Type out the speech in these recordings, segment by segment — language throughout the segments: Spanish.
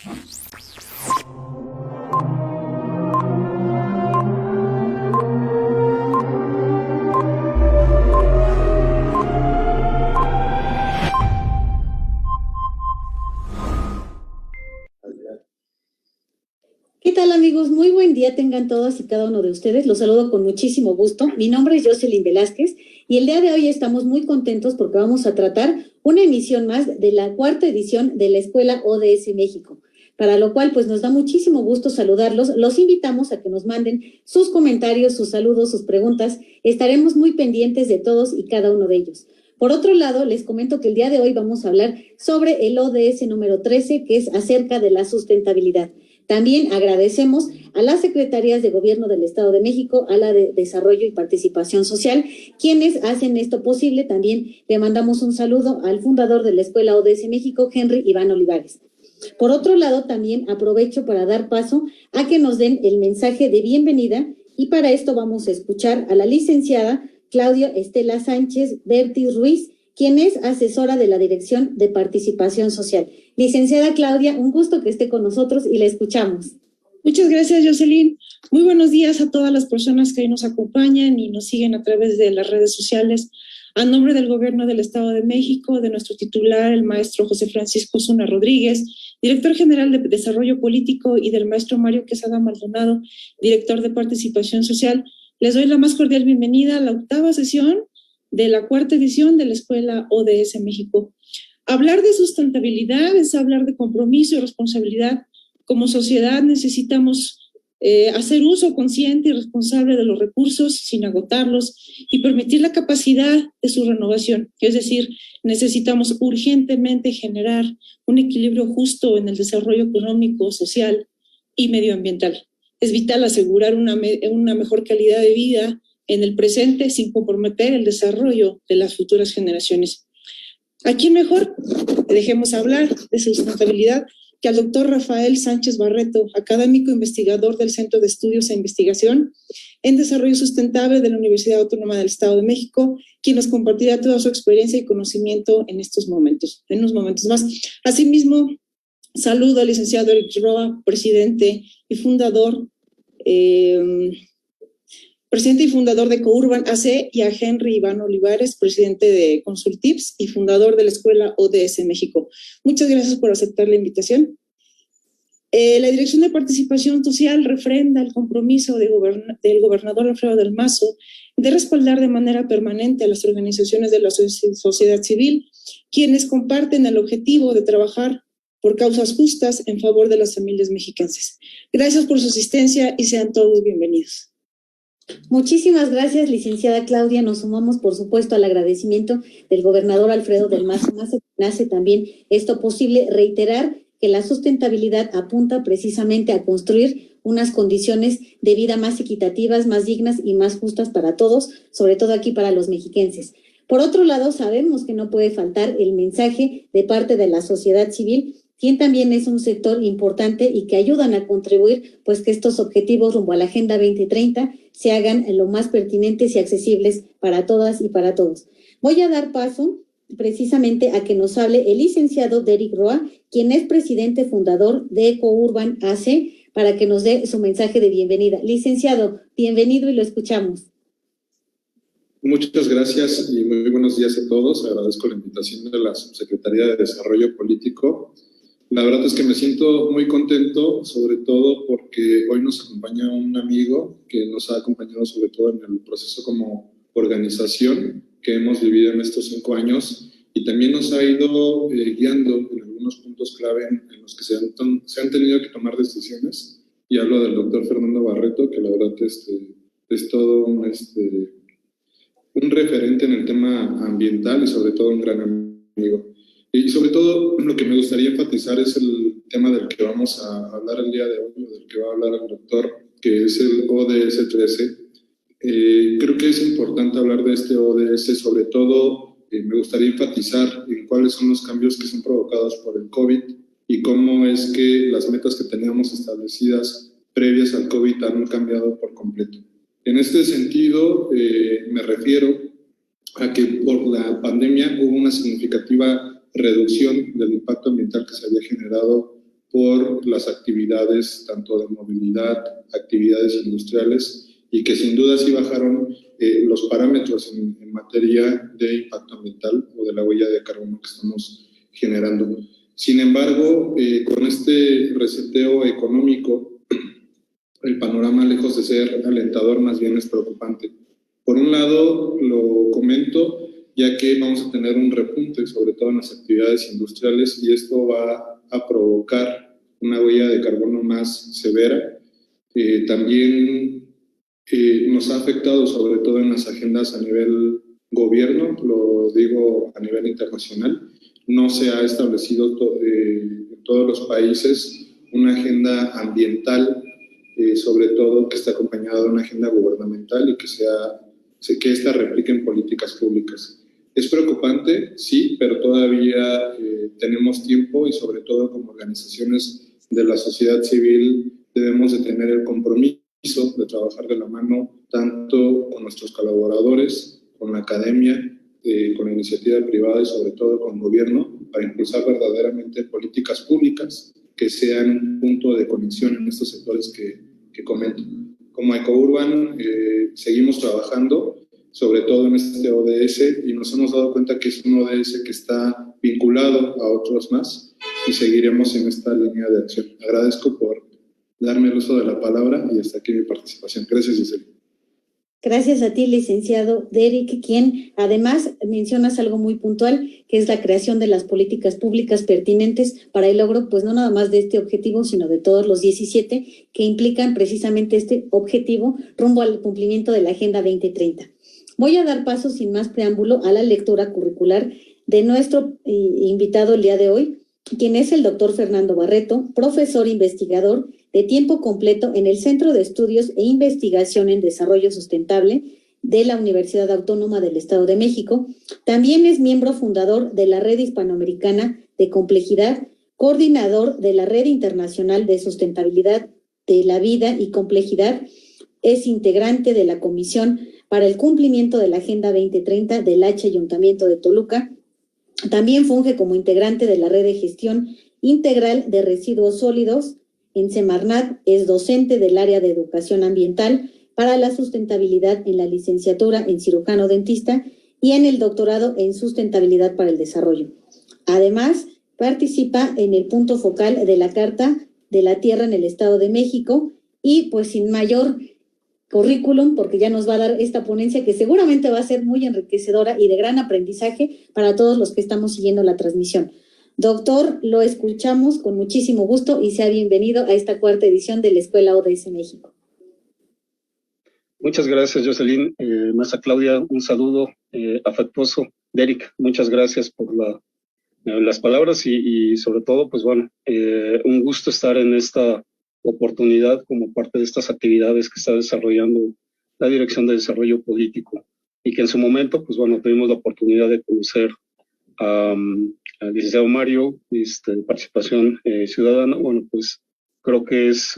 ¿Qué tal, amigos? Muy buen día tengan todos y cada uno de ustedes. Los saludo con muchísimo gusto. Mi nombre es Jocelyn Velázquez y el día de hoy estamos muy contentos porque vamos a tratar una emisión más de la cuarta edición de la Escuela ODS México, para lo cual pues nos da muchísimo gusto saludarlos. Los invitamos a que nos manden sus comentarios, sus saludos, sus preguntas. Estaremos muy pendientes de todos y cada uno de ellos. Por otro lado, les comento que el día de hoy vamos a hablar sobre el ODS número 13, que es acerca de la sustentabilidad. También agradecemos a las secretarías de Gobierno del Estado de México, a la de Desarrollo y Participación Social, quienes hacen esto posible. También le mandamos un saludo al fundador de la Escuela ODS México, Henry Iván Olivares. Por otro lado, también aprovecho para dar paso a que nos den el mensaje de bienvenida y para esto vamos a escuchar a la licenciada Claudia Estela Sánchez Berti Ruiz, quien es asesora de la Dirección de Participación Social. Licenciada Claudia, un gusto que esté con nosotros y la escuchamos. Muchas gracias, Jocelyn. Muy buenos días a todas las personas que hoy nos acompañan y nos siguen a través de las redes sociales. A nombre del Gobierno del Estado de México, de nuestro titular, el maestro José Francisco Zuna Rodríguez, director general de Desarrollo Político, y del maestro Mario Quesada Maldonado, director de Participación Social, les doy la más cordial bienvenida a la 8ª sesión de la 4ª edición de la Escuela ODS México. Hablar de sustentabilidad es hablar de compromiso y responsabilidad. Como sociedad necesitamos hacer uso consciente y responsable de los recursos sin agotarlos y permitir la capacidad de su renovación. Es decir, necesitamos urgentemente generar un equilibrio justo en el desarrollo económico, social y medioambiental. Es vital asegurar una mejor calidad de vida en el presente sin comprometer el desarrollo de las futuras generaciones. ¿A quién mejor? Dejemos hablar de sustentabilidad que al doctor Rafael Sánchez Barreto, académico investigador del Centro de Estudios e Investigación en Desarrollo Sustentable de la Universidad Autónoma del Estado de México, quien nos compartirá toda su experiencia y conocimiento en estos momentos, en unos momentos más. Asimismo, saludo al licenciado Eric Roa, presidente y fundador de Courban AC, y a Henry Iván Olivares, presidente de Consultips y fundador de la Escuela ODS México. Muchas gracias por aceptar la invitación. La Dirección de Participación Social refrenda el compromiso del gobernador Alfredo del Mazo de respaldar de manera permanente a las organizaciones de la sociedad civil, quienes comparten el objetivo de trabajar por causas justas en favor de las familias mexicanas. Gracias por su asistencia y sean todos bienvenidos. Muchísimas gracias, licenciada Claudia. Nos sumamos, por supuesto, al agradecimiento del gobernador Alfredo del Mazo. Hace también esto posible. Reiterar que la sustentabilidad apunta precisamente a construir unas condiciones de vida más equitativas, más dignas y más justas para todos, sobre todo aquí para los mexiquenses. Por otro lado, sabemos que no puede faltar el mensaje de parte de la sociedad civil, quien también es un sector importante y que ayudan a contribuir, pues que estos objetivos rumbo a la Agenda 2030 se hagan lo más pertinentes y accesibles para todas y para todos. Voy a dar paso precisamente a que nos hable el licenciado Eric Roa, quien es presidente fundador de Courban AC, para que nos dé su mensaje de bienvenida. Licenciado, bienvenido y lo escuchamos. Muchas gracias y muy buenos días a todos. Agradezco la invitación de la Subsecretaría de Desarrollo Político. La verdad es que me siento muy contento, sobre todo porque hoy nos acompaña un amigo que nos ha acompañado sobre todo en el proceso como organización que hemos vivido en estos 5 años y también nos ha ido guiando en algunos puntos clave en los que se han tenido que tomar decisiones. Y hablo del doctor Fernando Barreto, que la verdad es todo un referente en el tema ambiental y sobre todo un gran amigo. Y sobre todo, lo que me gustaría enfatizar es el tema del que vamos a hablar el día de hoy, del que va a hablar el doctor, que es el ODS 13. Creo que es importante hablar de este ODS, sobre todo me gustaría enfatizar en cuáles son los cambios que son provocados por el COVID y cómo es que las metas que teníamos establecidas previas al COVID han cambiado por completo. En este sentido, me refiero a que por la pandemia hubo una significativa reducción del impacto ambiental que se había generado por las actividades tanto de movilidad, actividades industriales, y que sin duda sí bajaron los parámetros en materia de impacto ambiental o de la huella de carbono que estamos generando. Sin embargo, con este reseteo económico, el panorama, lejos de ser alentador, más bien es preocupante. Por un lado, lo comento, ya que vamos a tener un repunte, sobre todo en las actividades industriales, y esto va a provocar una huella de carbono más severa. También nos ha afectado, sobre todo en las agendas a nivel gobierno, lo digo a nivel internacional. No se ha establecido en todos los países una agenda ambiental, sobre todo que esté acompañada de una agenda gubernamental y que esta replique en políticas públicas. Es preocupante, sí, pero todavía tenemos tiempo y sobre todo como organizaciones de la sociedad civil debemos de tener el compromiso de trabajar de la mano tanto con nuestros colaboradores, con la academia, con la iniciativa privada y sobre todo con el gobierno para impulsar verdaderamente políticas públicas que sean un punto de conexión en estos sectores que comento. Como EcoUrban seguimos trabajando sobre todo en este ODS y nos hemos dado cuenta que es un ODS que está vinculado a otros más y seguiremos en esta línea de acción. Agradezco por darme el uso de la palabra y hasta aquí mi participación. Gracias, Giselle. Gracias a ti, licenciado Derek, quien además mencionas algo muy puntual, que es la creación de las políticas públicas pertinentes para el logro, pues no nada más de este objetivo, sino de todos los 17 que implican precisamente este objetivo rumbo al cumplimiento de la Agenda 2030. Voy a dar paso sin más preámbulo a la lectura curricular de nuestro invitado el día de hoy, quien es el doctor Fernando Barreto, profesor investigador de tiempo completo en el Centro de Estudios e Investigación en Desarrollo Sustentable de la Universidad Autónoma del Estado de México. También es miembro fundador de la Red Hispanoamericana de Complejidad, coordinador de la Red Internacional de Sustentabilidad de la Vida y Complejidad, es integrante de la Comisión para el Cumplimiento de la Agenda 2030 del Ayuntamiento de Toluca. También funge como integrante de la Red de Gestión Integral de Residuos Sólidos en Semarnat, es docente del área de Educación Ambiental para la Sustentabilidad en la licenciatura en Cirujano Dentista y en el doctorado en Sustentabilidad para el Desarrollo. Además, participa en el punto focal de la Carta de la Tierra en el Estado de México y pues sin mayor currículum, porque ya nos va a dar esta ponencia que seguramente va a ser muy enriquecedora y de gran aprendizaje para todos los que estamos siguiendo la transmisión. Doctor, lo escuchamos con muchísimo gusto y sea bienvenido a esta cuarta edición de la Escuela ODS México. Muchas gracias, Jocelyn. Maestra Claudia, un saludo afectuoso. Derek, muchas gracias por las palabras y sobre todo, pues bueno, un gusto estar en esta oportunidad como parte de estas actividades que está desarrollando la Dirección de Desarrollo Político y que en su momento, pues bueno, tuvimos la oportunidad de conocer al licenciado Mario, de participación ciudadana. Bueno, pues creo que es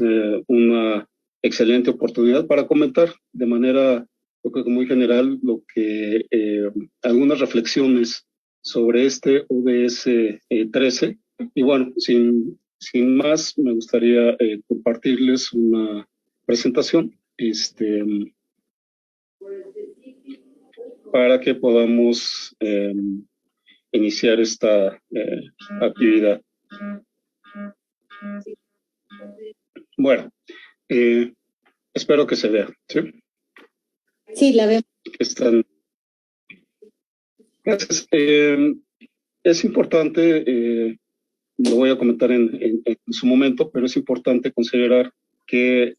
una excelente oportunidad para comentar de manera, creo que muy general, lo que algunas reflexiones sobre este ODS 13. Y bueno, sin más, me gustaría compartirles una presentación para que podamos iniciar esta actividad. Bueno, espero que se vea, ¿sí? Sí, la vemos. Gracias. Es importante, lo voy a comentar en su momento, pero es importante considerar que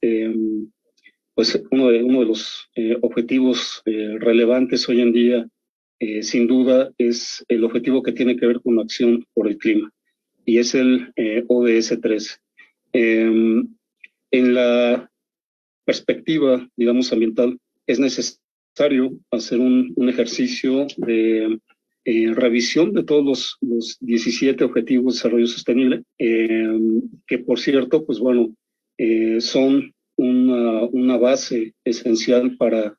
pues uno de los objetivos relevantes hoy en día, sin duda, es el objetivo que tiene que ver con la acción por el clima, y es el ODS 13. En la perspectiva, digamos, ambiental, es necesario hacer un ejercicio de revisión de todos los 17 objetivos de desarrollo sostenible, que por cierto, pues bueno, son una base esencial para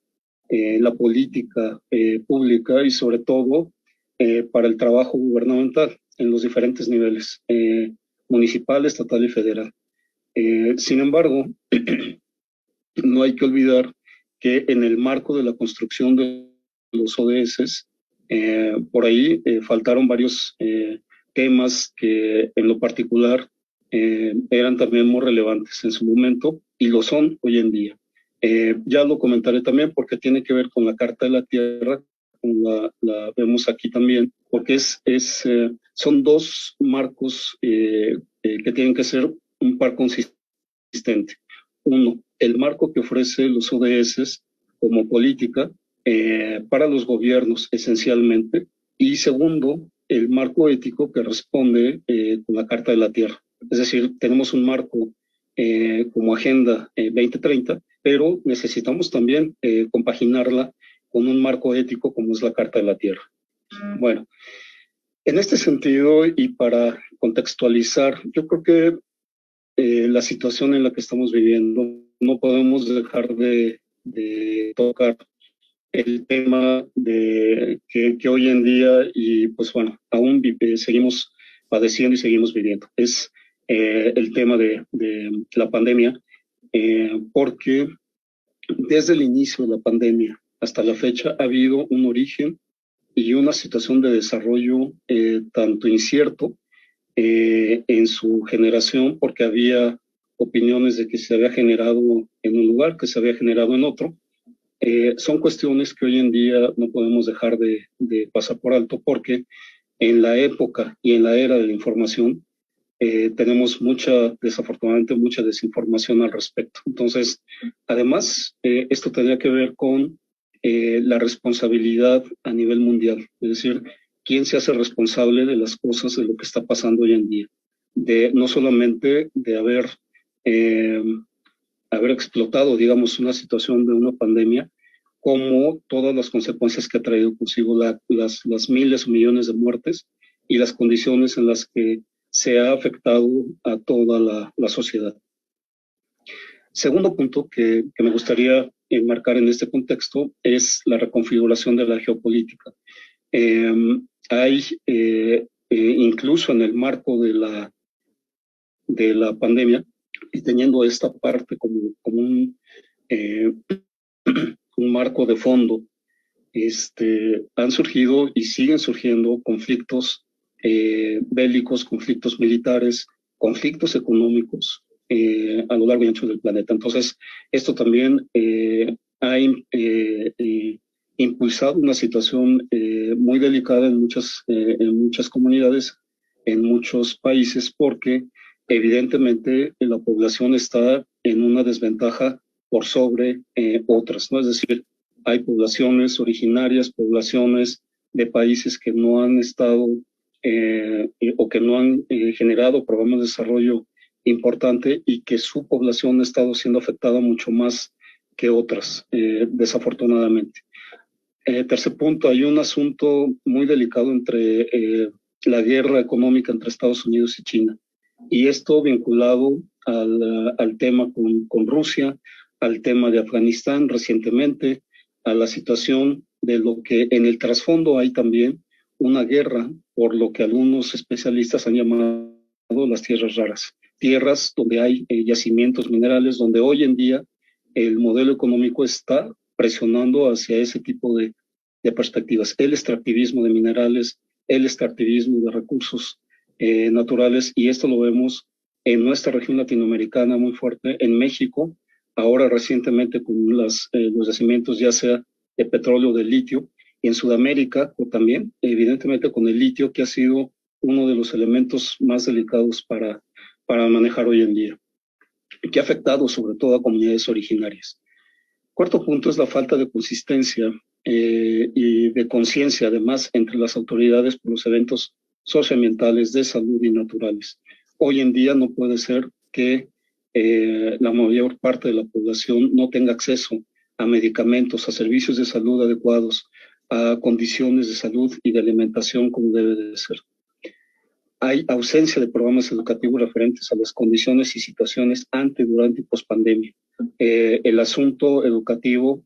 la política pública y sobre todo para el trabajo gubernamental en los diferentes niveles. municipal, estatal y federal. Sin embargo, no hay que olvidar que en el marco de la construcción de los ODS, por ahí faltaron varios temas que en lo particular eran también muy relevantes en su momento y lo son hoy en día. Ya lo comentaré también porque tiene que ver con la Carta de la Tierra, como la vemos aquí también, porque son dos marcos que tienen que ser un par consistente. Uno, el marco que ofrece los ODS como política para los gobiernos esencialmente, y segundo, el marco ético que responde con la Carta de la Tierra. Es decir, tenemos un marco como Agenda 2030, pero necesitamos también compaginarla con un marco ético como es la Carta de la Tierra. Bueno, en este sentido y para contextualizar, yo creo que la situación en la que estamos viviendo, no podemos dejar de tocar el tema de que hoy en día, y pues bueno, aún seguimos padeciendo y seguimos viviendo. Es el tema de la pandemia, porque desde el inicio de la pandemia hasta la fecha ha habido un origen y una situación de desarrollo tanto incierto en su generación, porque había opiniones de que se había generado en un lugar, que se había generado en otro. Son cuestiones que hoy en día no podemos dejar de pasar por alto, porque en la época y en la era de la información tenemos desafortunadamente, mucha desinformación al respecto. Entonces, además, esto tendría que ver con la responsabilidad a nivel mundial, es decir, quién se hace responsable de las cosas, de lo que está pasando hoy en día, no solamente de haber explotado, digamos, una situación de una pandemia, como todas las consecuencias que ha traído consigo las miles o millones de muertes y las condiciones en las que se ha afectado a toda la sociedad. Segundo punto que me gustaría enmarcar en este contexto es la reconfiguración de la geopolítica. Hay incluso en el marco de la pandemia, y teniendo esta parte como un marco de fondo, han surgido y siguen surgiendo conflictos bélicos, conflictos militares, conflictos económicos a lo largo y ancho del planeta. Entonces, esto también ha impulsado una situación muy delicada en muchas comunidades, en muchos países, porque evidentemente la población está en una desventaja por sobre otras, ¿no? Es decir, hay poblaciones originarias, poblaciones de países que no han estado o que no han generado programas de desarrollo importante y que su población ha estado siendo afectada mucho más que otras, desafortunadamente. Tercer punto, hay un asunto muy delicado entre la guerra económica entre Estados Unidos y China, y esto vinculado al tema con Rusia, al tema de Afganistán recientemente, a la situación de lo que en el trasfondo hay también una guerra por lo que algunos especialistas han llamado las tierras raras, tierras donde hay yacimientos minerales, donde hoy en día el modelo económico está presionando hacia ese tipo de perspectivas, el extractivismo de minerales, el extractivismo de recursos naturales, y esto lo vemos en nuestra región latinoamericana muy fuerte, en México, ahora recientemente con los yacimientos ya sea de petróleo, de litio, y en Sudamérica o también evidentemente con el litio, que ha sido uno de los elementos más delicados para manejar hoy en día, y que ha afectado sobre todo a comunidades originarias. Cuarto punto es la falta de consistencia y de conciencia, además, entre las autoridades por los eventos socioambientales, de salud y naturales. Hoy en día no puede ser que la mayor parte de la población no tenga acceso a medicamentos, a servicios de salud adecuados, a condiciones de salud y de alimentación como debe de ser. Hay ausencia de programas educativos referentes a las condiciones y situaciones ante, durante y pospandemia. El asunto educativo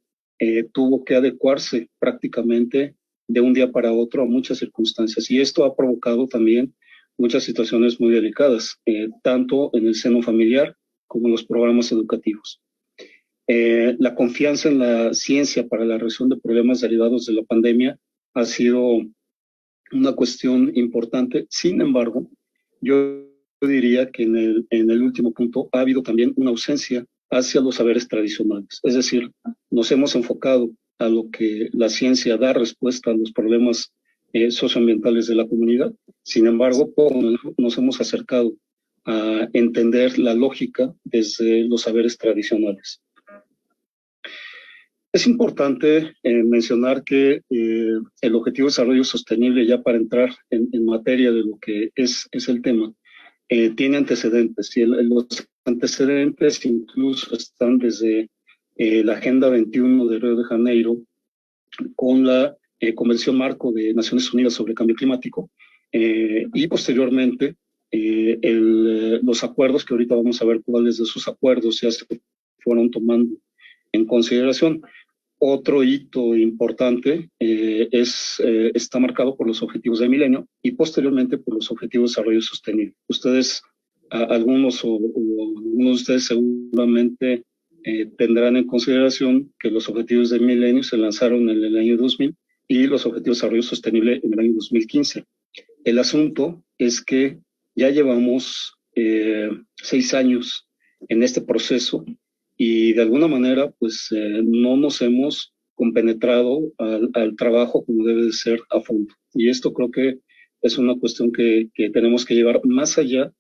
tuvo que adecuarse prácticamente de un día para otro a muchas circunstancias, y esto ha provocado también muchas situaciones muy delicadas, tanto en el seno familiar como en los programas educativos. La confianza en la ciencia para la resolución de problemas derivados de la pandemia ha sido una cuestión importante. Sin embargo, yo diría que en el último punto ha habido también una ausencia hacia los saberes tradicionales. Es decir, nos hemos enfocado a lo que la ciencia da respuesta a los problemas socioambientales de la comunidad. Sin embargo, nos hemos acercado a entender la lógica desde los saberes tradicionales. Es importante mencionar que el Objetivo de Desarrollo Sostenible, ya para entrar en materia de lo que es el tema, tiene antecedentes, y los antecedentes incluso están desde la Agenda 21 de Río de Janeiro, con la Convención Marco de Naciones Unidas sobre Cambio Climático, y posteriormente los acuerdos, que ahorita vamos a ver cuáles de esos acuerdos ya se fueron tomando en consideración. Otro hito importante está marcado por los Objetivos del Milenio y posteriormente por los Objetivos de Desarrollo Sostenible. Ustedes, algunos de ustedes seguramente tendrán en consideración que los Objetivos del Milenio se lanzaron en el año 2000 y los Objetivos de Desarrollo Sostenible en el año 2015. El asunto es que ya llevamos 6 años en este proceso y de alguna manera pues no nos hemos compenetrado al trabajo como debe de ser a fondo. Y esto creo que es una cuestión que tenemos que llevar más allá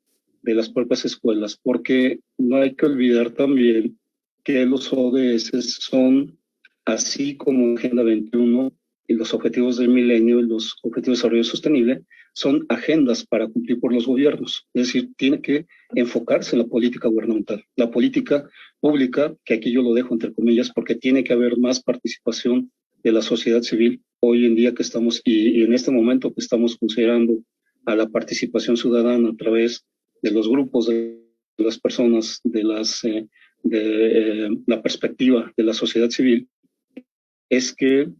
de las propias escuelas, porque no hay que olvidar también que los ODS son, así como Agenda 21 y los Objetivos del Milenio y los Objetivos de Desarrollo Sostenible, son agendas para cumplir por los gobiernos. Es decir, tiene que enfocarse en la política gubernamental, la política pública, que aquí yo lo dejo entre comillas, porque tiene que haber más participación de la sociedad civil hoy en día que estamos, y en este momento que estamos considerando a la participación ciudadana a través de los grupos de las personas, de la perspectiva de la sociedad civil, es que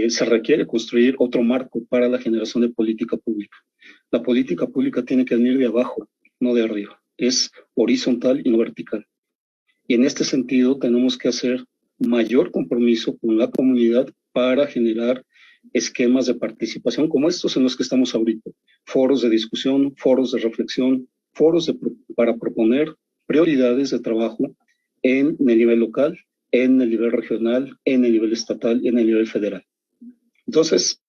se requiere construir otro marco para la generación de política pública. La política pública tiene que venir de abajo, no de arriba. Es horizontal y no vertical. Y en este sentido tenemos que hacer mayor compromiso con la comunidad para generar esquemas de participación como estos en los que estamos ahorita. Foros de discusión, foros de reflexión, foros para proponer prioridades de trabajo en el nivel local, en el nivel regional, en el nivel estatal y en el nivel federal. Entonces,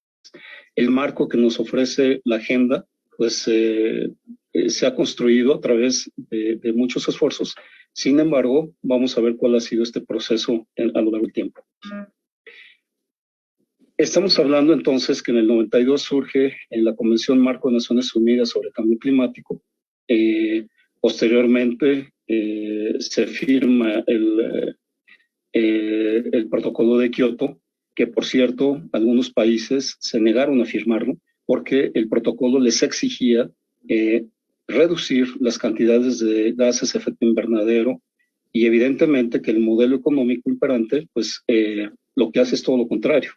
el marco que nos ofrece la agenda, pues se ha construido a través de muchos esfuerzos. Sin embargo, vamos a ver cuál ha sido este proceso a lo largo del tiempo. Estamos hablando entonces que en el 92 surge en la Convención Marco de Naciones Unidas sobre Cambio Climático. Posteriormente se firma el protocolo de Kioto, que por cierto algunos países se negaron a firmarlo porque el protocolo les exigía reducir las cantidades de gases de efecto invernadero, y evidentemente que el modelo económico imperante pues lo que hace es todo lo contrario,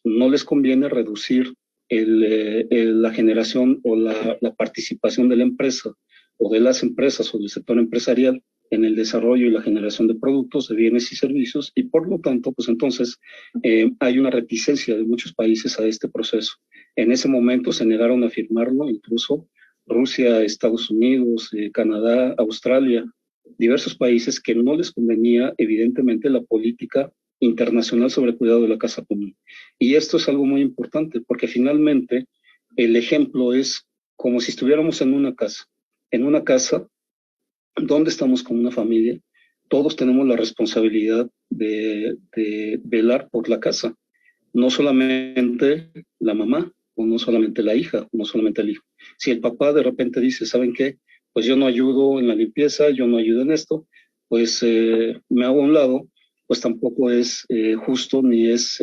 no les conviene reducir la generación o la participación de la empresa o de las empresas o del sector empresarial en el desarrollo y la generación de productos, de bienes y servicios, y por lo tanto, pues entonces hay una reticencia de muchos países a este proceso. En ese momento se negaron a firmarlo, incluso Rusia, Estados Unidos, Canadá, Australia, diversos países que no les convenía evidentemente la política internacional sobre el cuidado de la casa común. Y esto es algo muy importante, porque finalmente el ejemplo es como si estuviéramos en una casa. En una casa donde estamos como una familia, todos tenemos la responsabilidad de velar por la casa. No solamente la mamá, o no solamente la hija, o no solamente el hijo. Si el papá de repente dice, ¿saben qué? Pues yo no ayudo en la limpieza, yo no ayudo en esto, pues me hago a un lado, pues tampoco es justo ni es,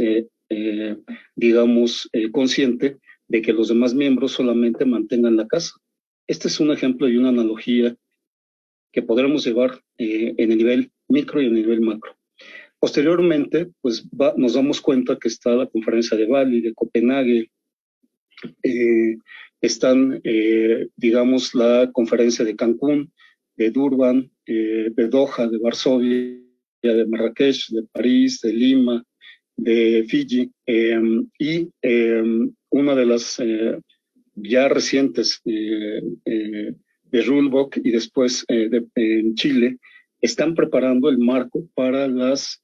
consciente de que los demás miembros solamente mantengan la casa. Este es un ejemplo y una analogía que podremos llevar en el nivel micro y en el nivel macro. Posteriormente, pues nos damos cuenta que está la conferencia de Bali, de Copenhague, están, digamos, la conferencia de Cancún, de Durban, de Doha, de Varsovia, de Marrakech, de París, de Lima, de Fiji, y una de las ya recientes de Rulebook y después en Chile, están preparando el marco para las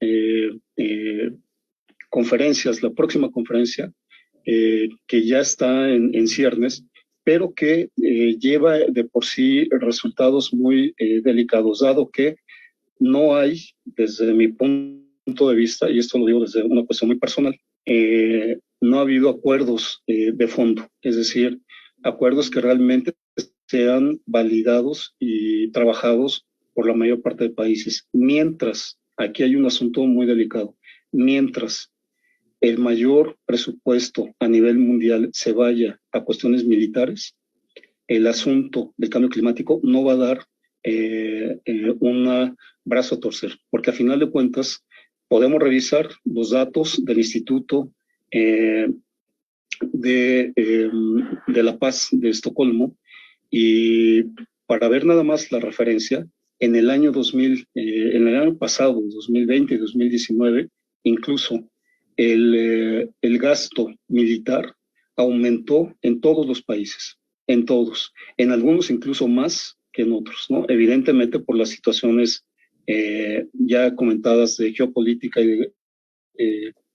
conferencias, la próxima conferencia, que ya está en ciernes, pero que lleva de por sí resultados muy delicados, dado que no hay, desde mi punto de vista, y esto lo digo desde una cuestión muy personal, no ha habido acuerdos de fondo, es decir, acuerdos que realmente sean validados y trabajados por la mayor parte de países. Mientras, aquí hay un asunto muy delicado, mientras el mayor presupuesto a nivel mundial se vaya a cuestiones militares, el asunto del cambio climático no va a dar un brazo a torcer, porque a final de cuentas podemos revisar los datos del Instituto de la Paz de Estocolmo, y para ver nada más la referencia, en el año en el año pasado, 2020 y 2019, incluso el gasto militar aumentó en todos los países, en todos, en algunos incluso más que en otros, ¿no? Evidentemente por las situaciones ya comentadas de geopolítica y de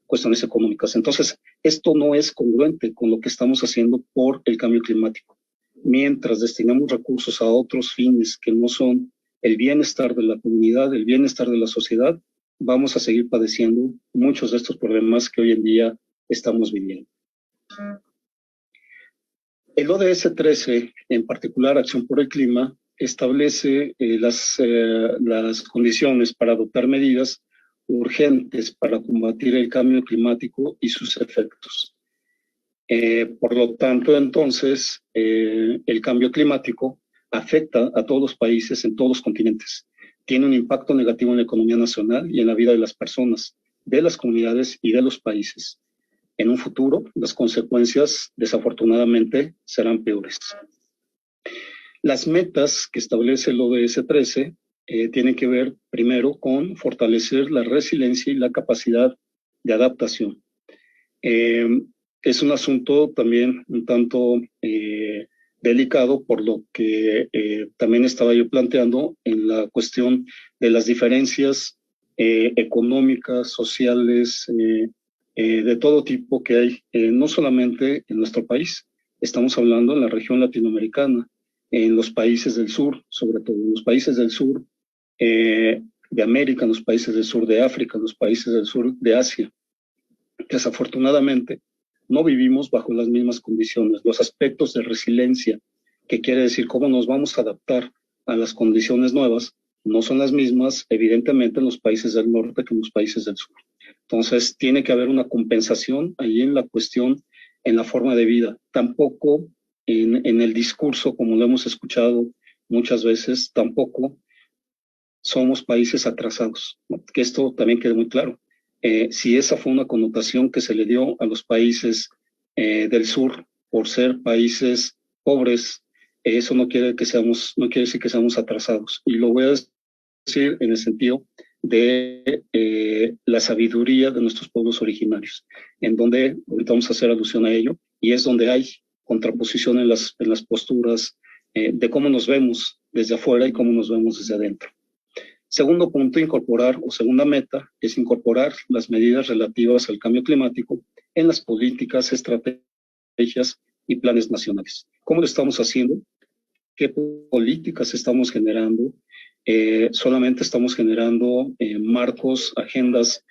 cuestiones económicas. Entonces, esto no es congruente con lo que estamos haciendo por el cambio climático. Mientras destinamos recursos a otros fines que no son el bienestar de la comunidad, el bienestar de la sociedad, vamos a seguir padeciendo muchos de estos problemas que hoy en día estamos viviendo. El ODS 13, en particular Acción por el Clima, establece las condiciones para adoptar medidas urgentes para combatir el cambio climático y sus efectos. Por lo tanto, entonces, el cambio climático afecta a todos los países en todos los continentes. Tiene un impacto negativo en la economía nacional y en la vida de las personas, de las comunidades y de los países. En un futuro, las consecuencias, desafortunadamente, serán peores. Las metas que establece el ODS 13 tienen que ver, primero, con fortalecer la resiliencia y la capacidad de adaptación. Es un asunto también un tanto delicado, por lo que también estaba yo planteando en la cuestión de las diferencias económicas, sociales, de todo tipo que hay, no solamente en nuestro país, estamos hablando en la región latinoamericana, en los países del sur, sobre todo en los países del sur de América, en los países del sur de África, en los países del sur de Asia. Desafortunadamente, no vivimos bajo las mismas condiciones. Los aspectos de resiliencia, que quiere decir cómo nos vamos a adaptar a las condiciones nuevas, no son las mismas, evidentemente, en los países del norte que en los países del sur. Entonces, tiene que haber una compensación ahí en la cuestión, en la forma de vida. Tampoco en el discurso, como lo hemos escuchado muchas veces, tampoco somos países atrasados, ¿no? Que esto también quede muy claro. Si esa fue una connotación que se le dio a los países del sur por ser países pobres, eso no quiere decir que seamos atrasados. Y lo voy a decir en el sentido de la sabiduría de nuestros pueblos originarios, en donde ahorita vamos a hacer alusión a ello, y es donde hay contraposición en las posturas de cómo nos vemos desde afuera y cómo nos vemos desde adentro. Segundo punto, segunda meta, es incorporar las medidas relativas al cambio climático en las políticas, estrategias y planes nacionales. ¿Cómo lo estamos haciendo? ¿Qué políticas estamos generando? Solamente estamos generando marcos, agendas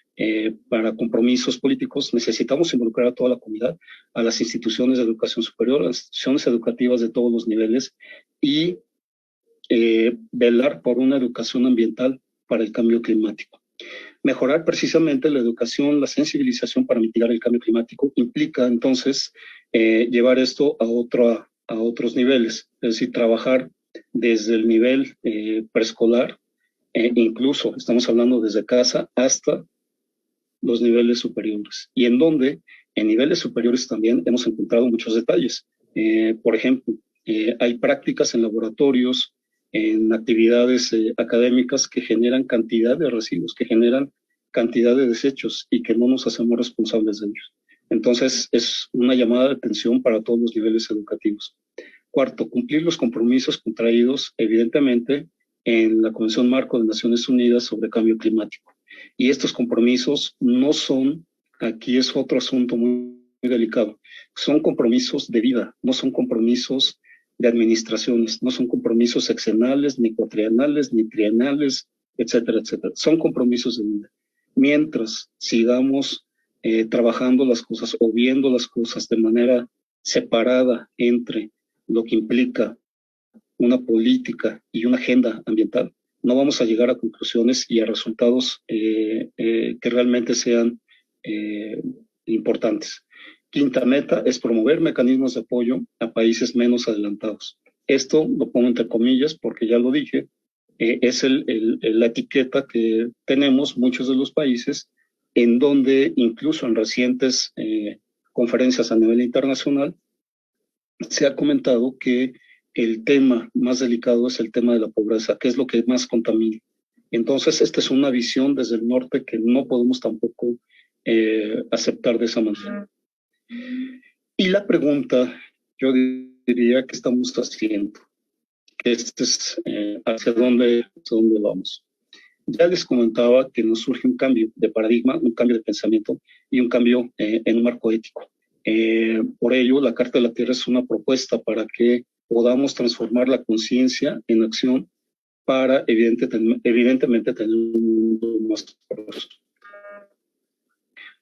para compromisos políticos. Necesitamos involucrar a toda la comunidad, a las instituciones de educación superior, a las instituciones educativas de todos los niveles, y velar por una educación ambiental para el cambio climático. Mejorar precisamente la educación, la sensibilización para mitigar el cambio climático implica entonces llevar esto a otros niveles, es decir, trabajar desde el nivel preescolar, incluso estamos hablando desde casa hasta los niveles superiores, y en donde en niveles superiores también hemos encontrado muchos detalles. Por ejemplo, hay prácticas en laboratorios, en actividades académicas que generan cantidad de residuos, que generan cantidad de desechos y que no nos hacemos responsables de ellos. Entonces, es una llamada de atención para todos los niveles educativos. Cuarto, cumplir los compromisos contraídos, evidentemente, en la Convención Marco de Naciones Unidas sobre Cambio Climático. Y estos compromisos no son, aquí es otro asunto muy delicado, son compromisos de vida, no son compromisos de administraciones, no son compromisos sexenales, ni cuatrienales, ni trienales, etcétera, etcétera. Son compromisos de vida. Mientras sigamos trabajando las cosas o viendo las cosas de manera separada entre lo que implica una política y una agenda ambiental, no vamos a llegar a conclusiones y a resultados que realmente sean importantes. Quinta meta es promover mecanismos de apoyo a países menos adelantados. Esto lo pongo entre comillas porque ya lo dije, es la etiqueta que tenemos muchos de los países en donde incluso en recientes conferencias a nivel internacional se ha comentado que el tema más delicado es el tema de la pobreza, que es lo que más contamina. Entonces, esta es una visión desde el norte que no podemos tampoco aceptar de esa manera. Y la pregunta, yo diría, ¿qué estamos haciendo? Este es hacia dónde vamos. Ya les comentaba que nos surge un cambio de paradigma, un cambio de pensamiento y un cambio en un marco ético. Por ello, la Carta de la Tierra es una propuesta para que podamos transformar la conciencia en acción para evidentemente tener un mundo más próspero.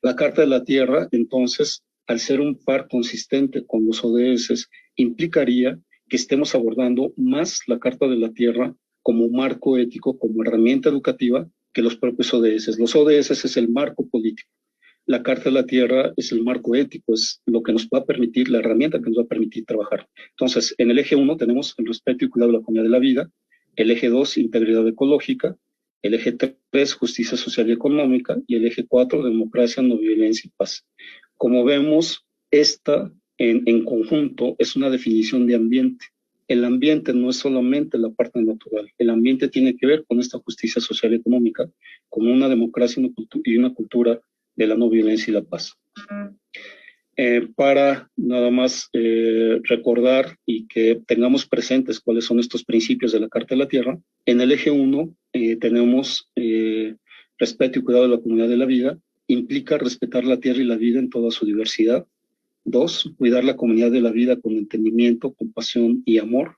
La Carta de la Tierra, entonces, al ser un par consistente con los ODS, implicaría que estemos abordando más la Carta de la Tierra como marco ético, como herramienta educativa, que los propios ODS. Los ODS es el marco político. La Carta de la Tierra es el marco ético, es lo que nos va a permitir, la herramienta que nos va a permitir trabajar. Entonces, en el eje 1 tenemos el respeto y cuidado de la comunidad de la vida, el eje 2, integridad ecológica, el eje 3, justicia social y económica, y el eje 4, democracia, no violencia y paz. Como vemos, esta en conjunto es una definición de ambiente. El ambiente no es solamente la parte natural, el ambiente tiene que ver con esta justicia social y económica, con una democracia y una cultura de la no violencia y la paz. Para nada más recordar y que tengamos presentes cuáles son estos principios de la Carta de la Tierra, en el eje 1 tenemos respeto y cuidado de la comunidad de la vida, implica respetar la tierra y la vida en toda su diversidad. 2, cuidar la comunidad de la vida con entendimiento, compasión y amor.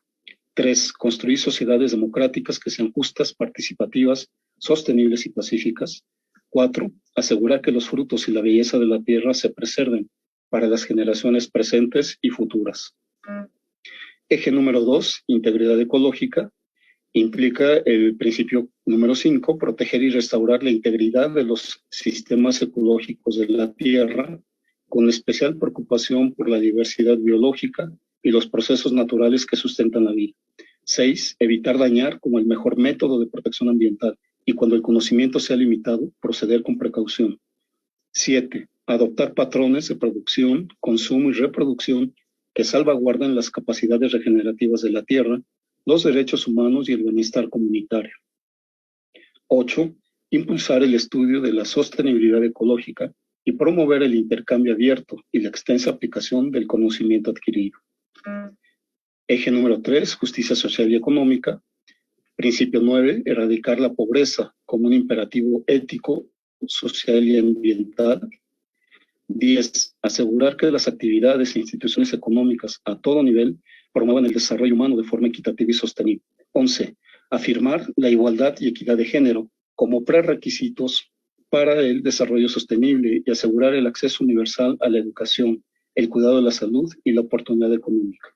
3, construir sociedades democráticas que sean justas, participativas, sostenibles y pacíficas. 4, asegurar que los frutos y la belleza de la tierra se preserven para las generaciones presentes y futuras. Eje número 2, integridad ecológica, implica el principio número 5, proteger y restaurar la integridad de los sistemas ecológicos de la tierra, con especial preocupación por la diversidad biológica y los procesos naturales que sustentan la vida. 6, evitar dañar como el mejor método de protección ambiental y cuando el conocimiento sea limitado, proceder con precaución. 7, adoptar patrones de producción, consumo y reproducción que salvaguardan las capacidades regenerativas de la tierra, los derechos humanos y el bienestar comunitario. 8, impulsar el estudio de la sostenibilidad ecológica y promover el intercambio abierto y la extensa aplicación del conocimiento adquirido. Eje número 3, justicia social y económica. Principio 9, erradicar la pobreza como un imperativo ético, social y ambiental. 10, asegurar que las actividades e instituciones económicas a todo nivel promuevan el desarrollo humano de forma equitativa y sostenible. 11, afirmar la igualdad y equidad de género como prerequisitos para el desarrollo sostenible y asegurar el acceso universal a la educación, el cuidado de la salud y la oportunidad económica.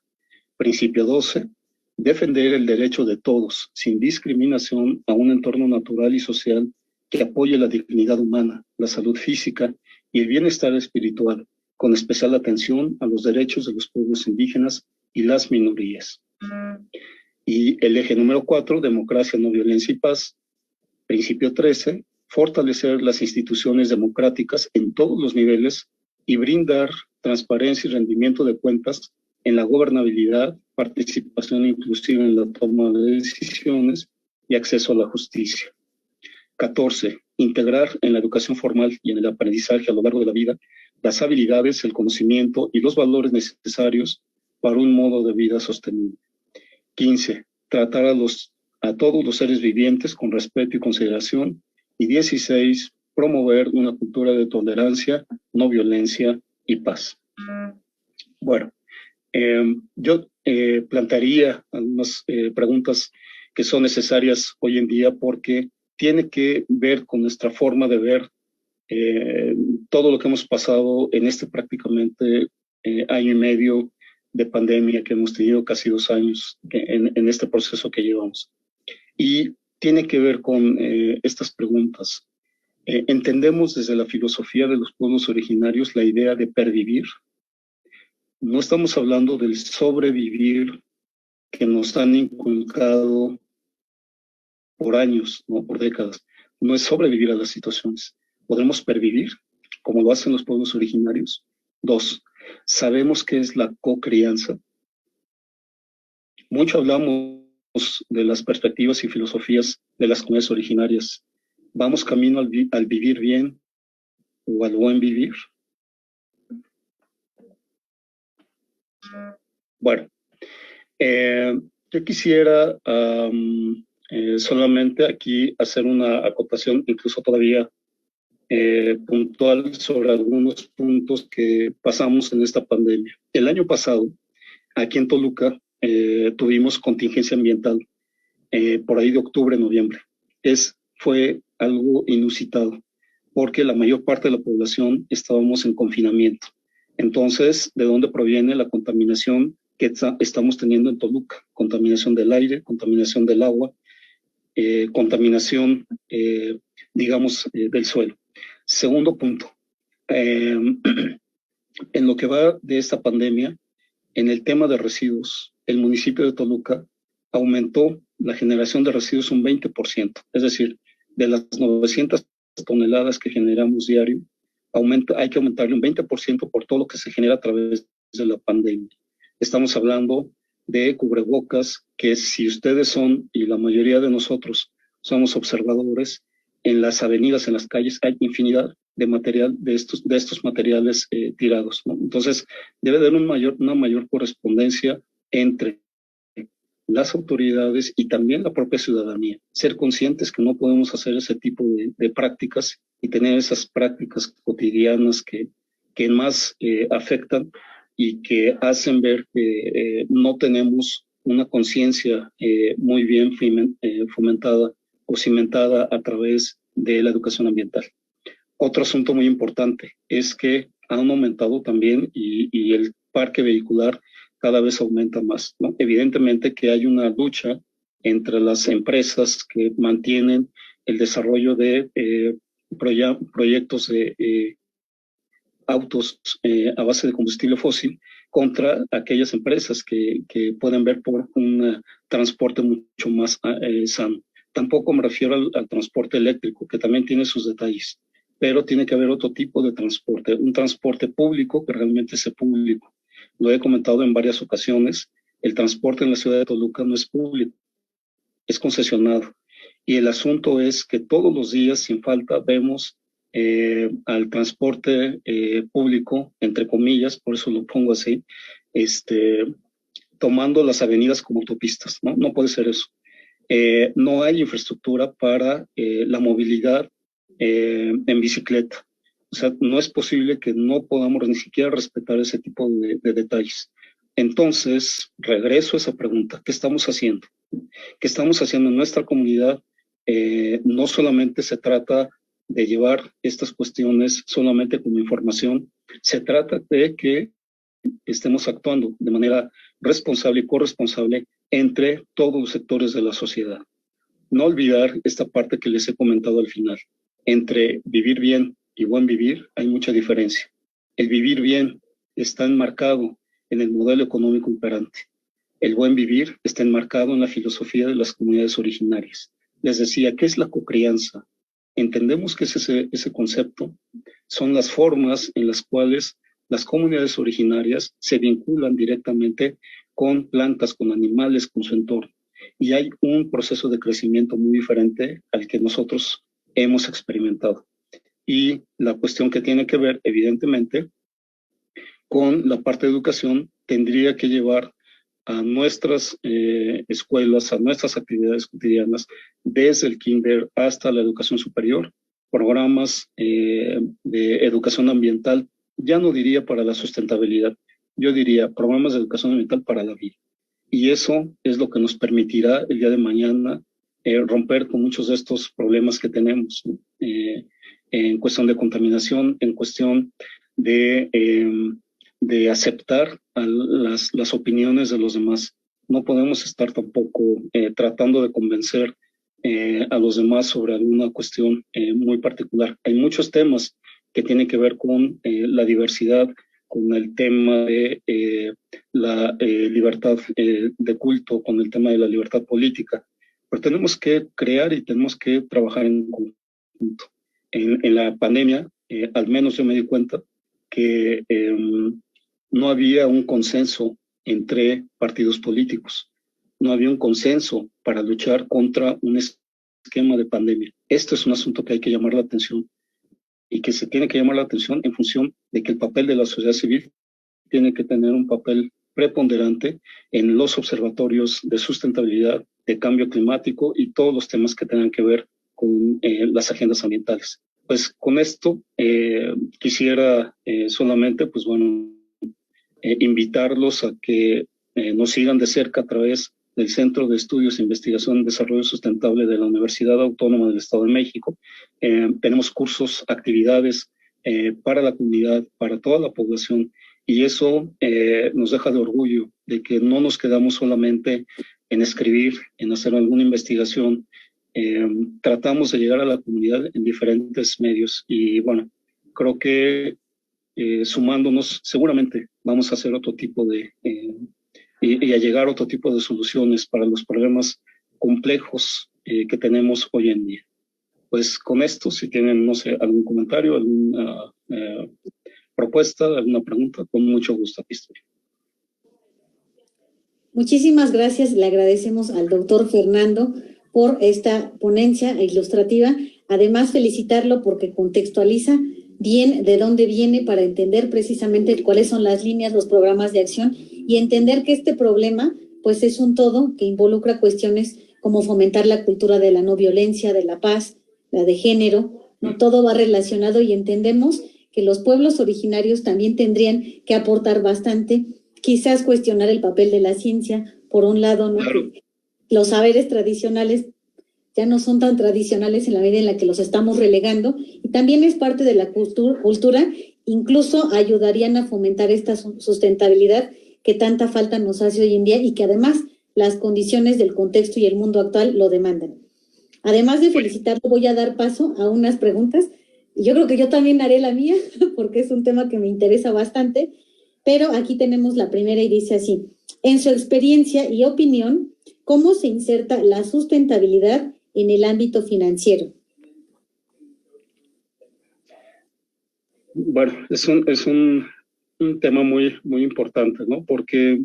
Principio 12, defender el derecho de todos, sin discriminación, a un entorno natural y social que apoye la dignidad humana, la salud física y el bienestar espiritual, con especial atención a los derechos de los pueblos indígenas y las minorías. Y el eje número 4, democracia, no violencia y paz. Principio 13, fortalecer las instituciones democráticas en todos los niveles y brindar transparencia y rendimiento de cuentas en la gobernabilidad, participación inclusiva en la toma de decisiones y acceso a la justicia. 14. Integrar en la educación formal y en el aprendizaje a lo largo de la vida las habilidades, el conocimiento y los valores necesarios para un modo de vida sostenible. 15. Tratar a todos los seres vivientes con respeto y consideración. Y 16. Promover una cultura de tolerancia, no violencia y paz. Bueno, yo plantearía algunas preguntas que son necesarias hoy en día porque tiene que ver con nuestra forma de ver todo lo que hemos pasado en este prácticamente año y medio de pandemia que hemos tenido, casi 2 años en este proceso que llevamos. Y tiene que ver con estas preguntas. Entendemos desde la filosofía de los pueblos originarios la idea de pervivir. No estamos hablando del sobrevivir que nos han inculcado por años, ¿no? Por décadas. No es sobrevivir a las situaciones. Podremos pervivir, como lo hacen los pueblos originarios. 2. Sabemos qué es la cocrianza. Mucho hablamos de las perspectivas y filosofías de las comunidades originarias. ¿Vamos camino al vivir bien o al buen vivir? Bueno, yo quisiera solamente aquí hacer una acotación, incluso todavía puntual, sobre algunos puntos que pasamos en esta pandemia. El año pasado, aquí en Toluca, tuvimos contingencia ambiental por ahí de octubre, noviembre. Fue algo inusitado, porque la mayor parte de la población estábamos en confinamiento. Entonces, ¿de dónde proviene la contaminación que estamos teniendo en Toluca? Contaminación del aire, contaminación del agua, contaminación, del suelo. Segundo punto, en lo que va de esta pandemia, en el tema de residuos, el municipio de Toluca aumentó la generación de residuos un 20%, es decir, de las 900 toneladas que generamos diario, hay que aumentarle un 20% por todo lo que se genera a través de la pandemia. Estamos hablando de cubrebocas, que si ustedes son, y la mayoría de nosotros somos observadores, en las avenidas, en las calles, hay infinidad de material, de estos materiales tirados, ¿no? Entonces, debe haber una mayor correspondencia entre las autoridades y también la propia ciudadanía. Ser conscientes que no podemos hacer ese tipo de prácticas y tener esas prácticas cotidianas que más afectan y que hacen ver que no tenemos una conciencia muy bien fomentada o cimentada a través de la educación ambiental. Otro asunto muy importante es que han aumentado también y el parque vehicular cada vez aumenta más, ¿no? Evidentemente que hay una lucha entre las empresas que mantienen el desarrollo de proyectos de autos a base de combustible fósil contra aquellas empresas que pueden ver por un transporte mucho más sano. Tampoco me refiero al transporte eléctrico, que también tiene sus detalles, pero tiene que haber otro tipo de transporte, un transporte público que realmente sea público. Lo he comentado en varias ocasiones, el transporte en la ciudad de Toluca no es público, es concesionado. Y el asunto es que todos los días, sin falta, vemos al transporte público, entre comillas, por eso lo pongo así, tomando las avenidas como autopistas, ¿no? No puede ser eso. No hay infraestructura para la movilidad en bicicleta. O sea, no es posible que no podamos ni siquiera respetar ese tipo de detalles. Entonces, regreso a esa pregunta, ¿qué estamos haciendo? ¿Qué estamos haciendo en nuestra comunidad? No solamente se trata de llevar estas cuestiones solamente como información, se trata de que estemos actuando de manera responsable y corresponsable entre todos los sectores de la sociedad. No olvidar esta parte que les he comentado al final. Entre vivir bien y buen vivir hay mucha diferencia. El vivir bien está enmarcado en el modelo económico imperante. El buen vivir está enmarcado en la filosofía de las comunidades originarias. Les decía, ¿qué es la cocrianza? Entendemos que ese concepto son las formas en las cuales las comunidades originarias se vinculan directamente con plantas, con animales, con su entorno. Y hay un proceso de crecimiento muy diferente al que nosotros hemos experimentado. Y la cuestión que tiene que ver, evidentemente, con la parte de educación tendría que llevar a nuestras escuelas, a nuestras actividades cotidianas, desde el kinder hasta la educación superior, programas de educación ambiental, ya no diría para la sustentabilidad, yo diría programas de educación ambiental para la vida. Y eso es lo que nos permitirá el día de mañana romper con muchos de estos problemas que tenemos, ¿no? En cuestión de contaminación, en cuestión de aceptar a las opiniones de los demás. No podemos estar tampoco tratando de convencer a los demás sobre alguna cuestión muy particular. Hay muchos temas que tienen que ver con la diversidad, con el tema de la libertad de culto, con el tema de la libertad política. Pero tenemos que crear y tenemos que trabajar en conjunto. En la pandemia, al menos yo me di cuenta que no había un consenso entre partidos políticos. No había un consenso para luchar contra un esquema de pandemia. Esto es un asunto que hay que llamar la atención y que se tiene que llamar la atención en función de que el papel de la sociedad civil tiene que tener un papel preponderante en los observatorios de sustentabilidad, de cambio climático y todos los temas que tengan que ver con las agendas ambientales. Pues con esto quisiera solamente, pues bueno, invitarlos a que nos sigan de cerca a través del Centro de Estudios, Investigación y Desarrollo Sustentable de la Universidad Autónoma del Estado de México. Tenemos cursos, actividades para la comunidad, para toda la población, y eso nos deja de orgullo de que no nos quedamos solamente en escribir, en hacer alguna investigación. Tratamos de llegar a la comunidad en diferentes medios y bueno, creo que sumándonos seguramente vamos a hacer otro tipo de y a llegar a otro tipo de soluciones para los problemas complejos que tenemos hoy en día. Pues con esto, si tienen, no sé, algún comentario, alguna propuesta, alguna pregunta, con mucho gusto aquí estoy. Muchísimas gracias. Le agradecemos al doctor Fernando por esta ponencia ilustrativa. Además, felicitarlo porque contextualiza bien de dónde viene para entender precisamente cuáles son las líneas, los programas de acción y entender que este problema pues es un todo que involucra cuestiones como fomentar la cultura de la no violencia, de la paz, la de género, ¿no? Todo va relacionado y entendemos que los pueblos originarios también tendrían que aportar bastante, quizás cuestionar el papel de la ciencia, por un lado, ¿no? Claro. Los saberes tradicionales ya no son tan tradicionales en la medida en la que los estamos relegando y también es parte de la cultura, incluso ayudarían a fomentar esta sustentabilidad que tanta falta nos hace hoy en día y que además las condiciones del contexto y el mundo actual lo demandan. Además de felicitarlo, voy a dar paso a unas preguntas. Yo creo que yo también haré la mía porque es un tema que me interesa bastante, pero aquí tenemos la primera y dice así: en su experiencia y opinión, ¿cómo se inserta la sustentabilidad en el ámbito financiero? Bueno, es un tema muy, muy importante, ¿no? Porque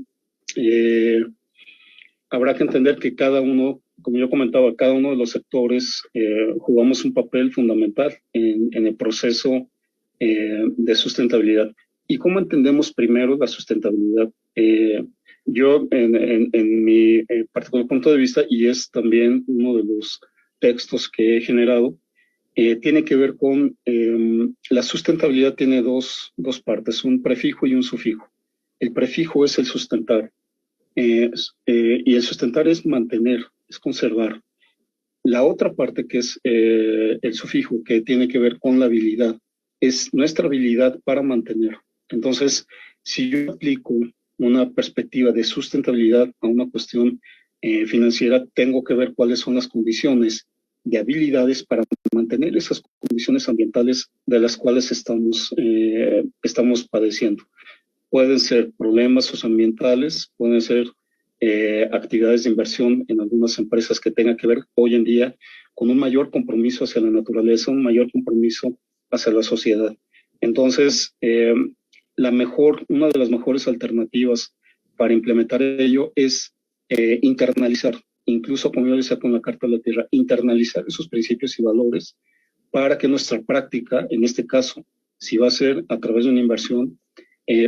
habrá que entender que cada uno, como yo comentaba, cada uno de los sectores jugamos un papel fundamental en el proceso de sustentabilidad. ¿Y cómo entendemos primero la sustentabilidad? Yo, en mi particular punto de vista, y es también uno de los textos que he generado, tiene que ver con la sustentabilidad. Tiene dos partes, un prefijo y un sufijo. El prefijo es el sustentar, y el sustentar es mantener, es conservar. La otra parte, que es el sufijo, que tiene que ver con la habilidad, es nuestra habilidad para mantener. Entonces, si yo aplico una perspectiva de sustentabilidad a una cuestión financiera, tengo que ver cuáles son las condiciones de habilidades para mantener esas condiciones ambientales de las cuales estamos padeciendo. Pueden ser problemas socioambientales, pueden ser actividades de inversión en algunas empresas que tengan que ver hoy en día con un mayor compromiso hacia la naturaleza, un mayor compromiso hacia la sociedad. Entonces, una de las mejores alternativas para implementar ello es internalizar, incluso como yo decía con la Carta de la Tierra, internalizar esos principios y valores para que nuestra práctica, en este caso, si va a ser a través de una inversión,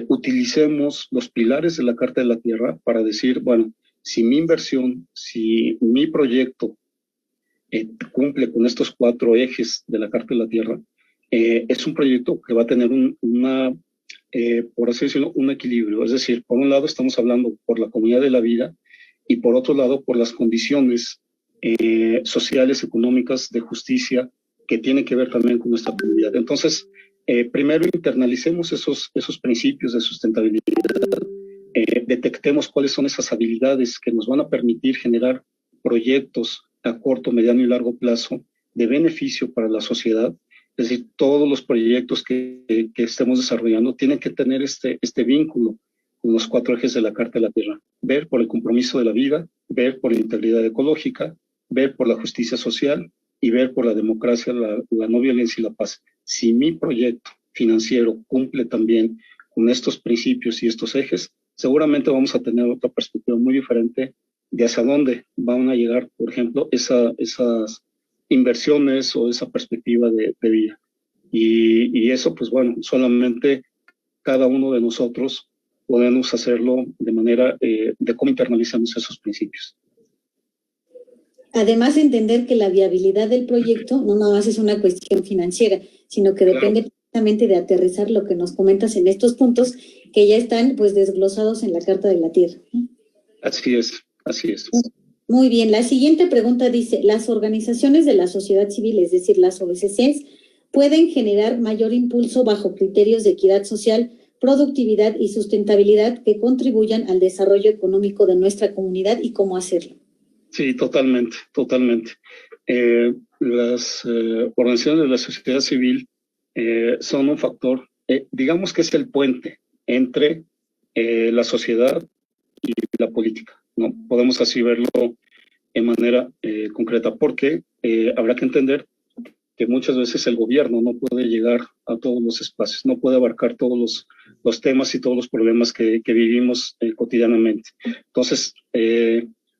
utilicemos los pilares de la Carta de la Tierra para decir, bueno, si mi inversión, si mi proyecto cumple con estos 4 ejes de la Carta de la Tierra, es un proyecto que va a tener por así decirlo, un equilibrio. Es decir, por un lado estamos hablando por la comunidad de la vida y por otro lado por las condiciones sociales, económicas, de justicia que tienen que ver también con nuestra comunidad. Entonces, primero internalicemos esos principios de sustentabilidad, detectemos cuáles son esas habilidades que nos van a permitir generar proyectos a corto, mediano y largo plazo de beneficio para la sociedad. Es decir, todos los proyectos que estemos desarrollando tienen que tener este vínculo con los 4 ejes de la Carta de la Tierra. Ver por el compromiso de la vida, ver por la integridad ecológica, ver por la justicia social y ver por la democracia, la no violencia y la paz. Si mi proyecto financiero cumple también con estos principios y estos ejes, seguramente vamos a tener otra perspectiva muy diferente de hacia dónde van a llegar, por ejemplo, esas inversiones o esa perspectiva de vida. Y eso, pues bueno, solamente cada uno de nosotros podemos hacerlo de manera de cómo internalizamos esos principios. Además, entender que la viabilidad del proyecto no nada más es una cuestión financiera, sino que depende precisamente de aterrizar lo que nos comentas en estos puntos que ya están pues desglosados en la Carta de la Tierra. Así es, así es. Muy bien, la siguiente pregunta dice, ¿las organizaciones de la sociedad civil, es decir, las OBCCs, pueden generar mayor impulso bajo criterios de equidad social, productividad y sustentabilidad que contribuyan al desarrollo económico de nuestra comunidad y cómo hacerlo? Sí, totalmente, totalmente. Las organizaciones de la sociedad civil son un factor, digamos que es el puente entre la sociedad y la política, ¿no? Podemos así verlo de manera concreta, porque habrá que entender que muchas veces el gobierno no puede llegar a todos los espacios, no puede abarcar todos los temas y todos los problemas que vivimos cotidianamente. Entonces,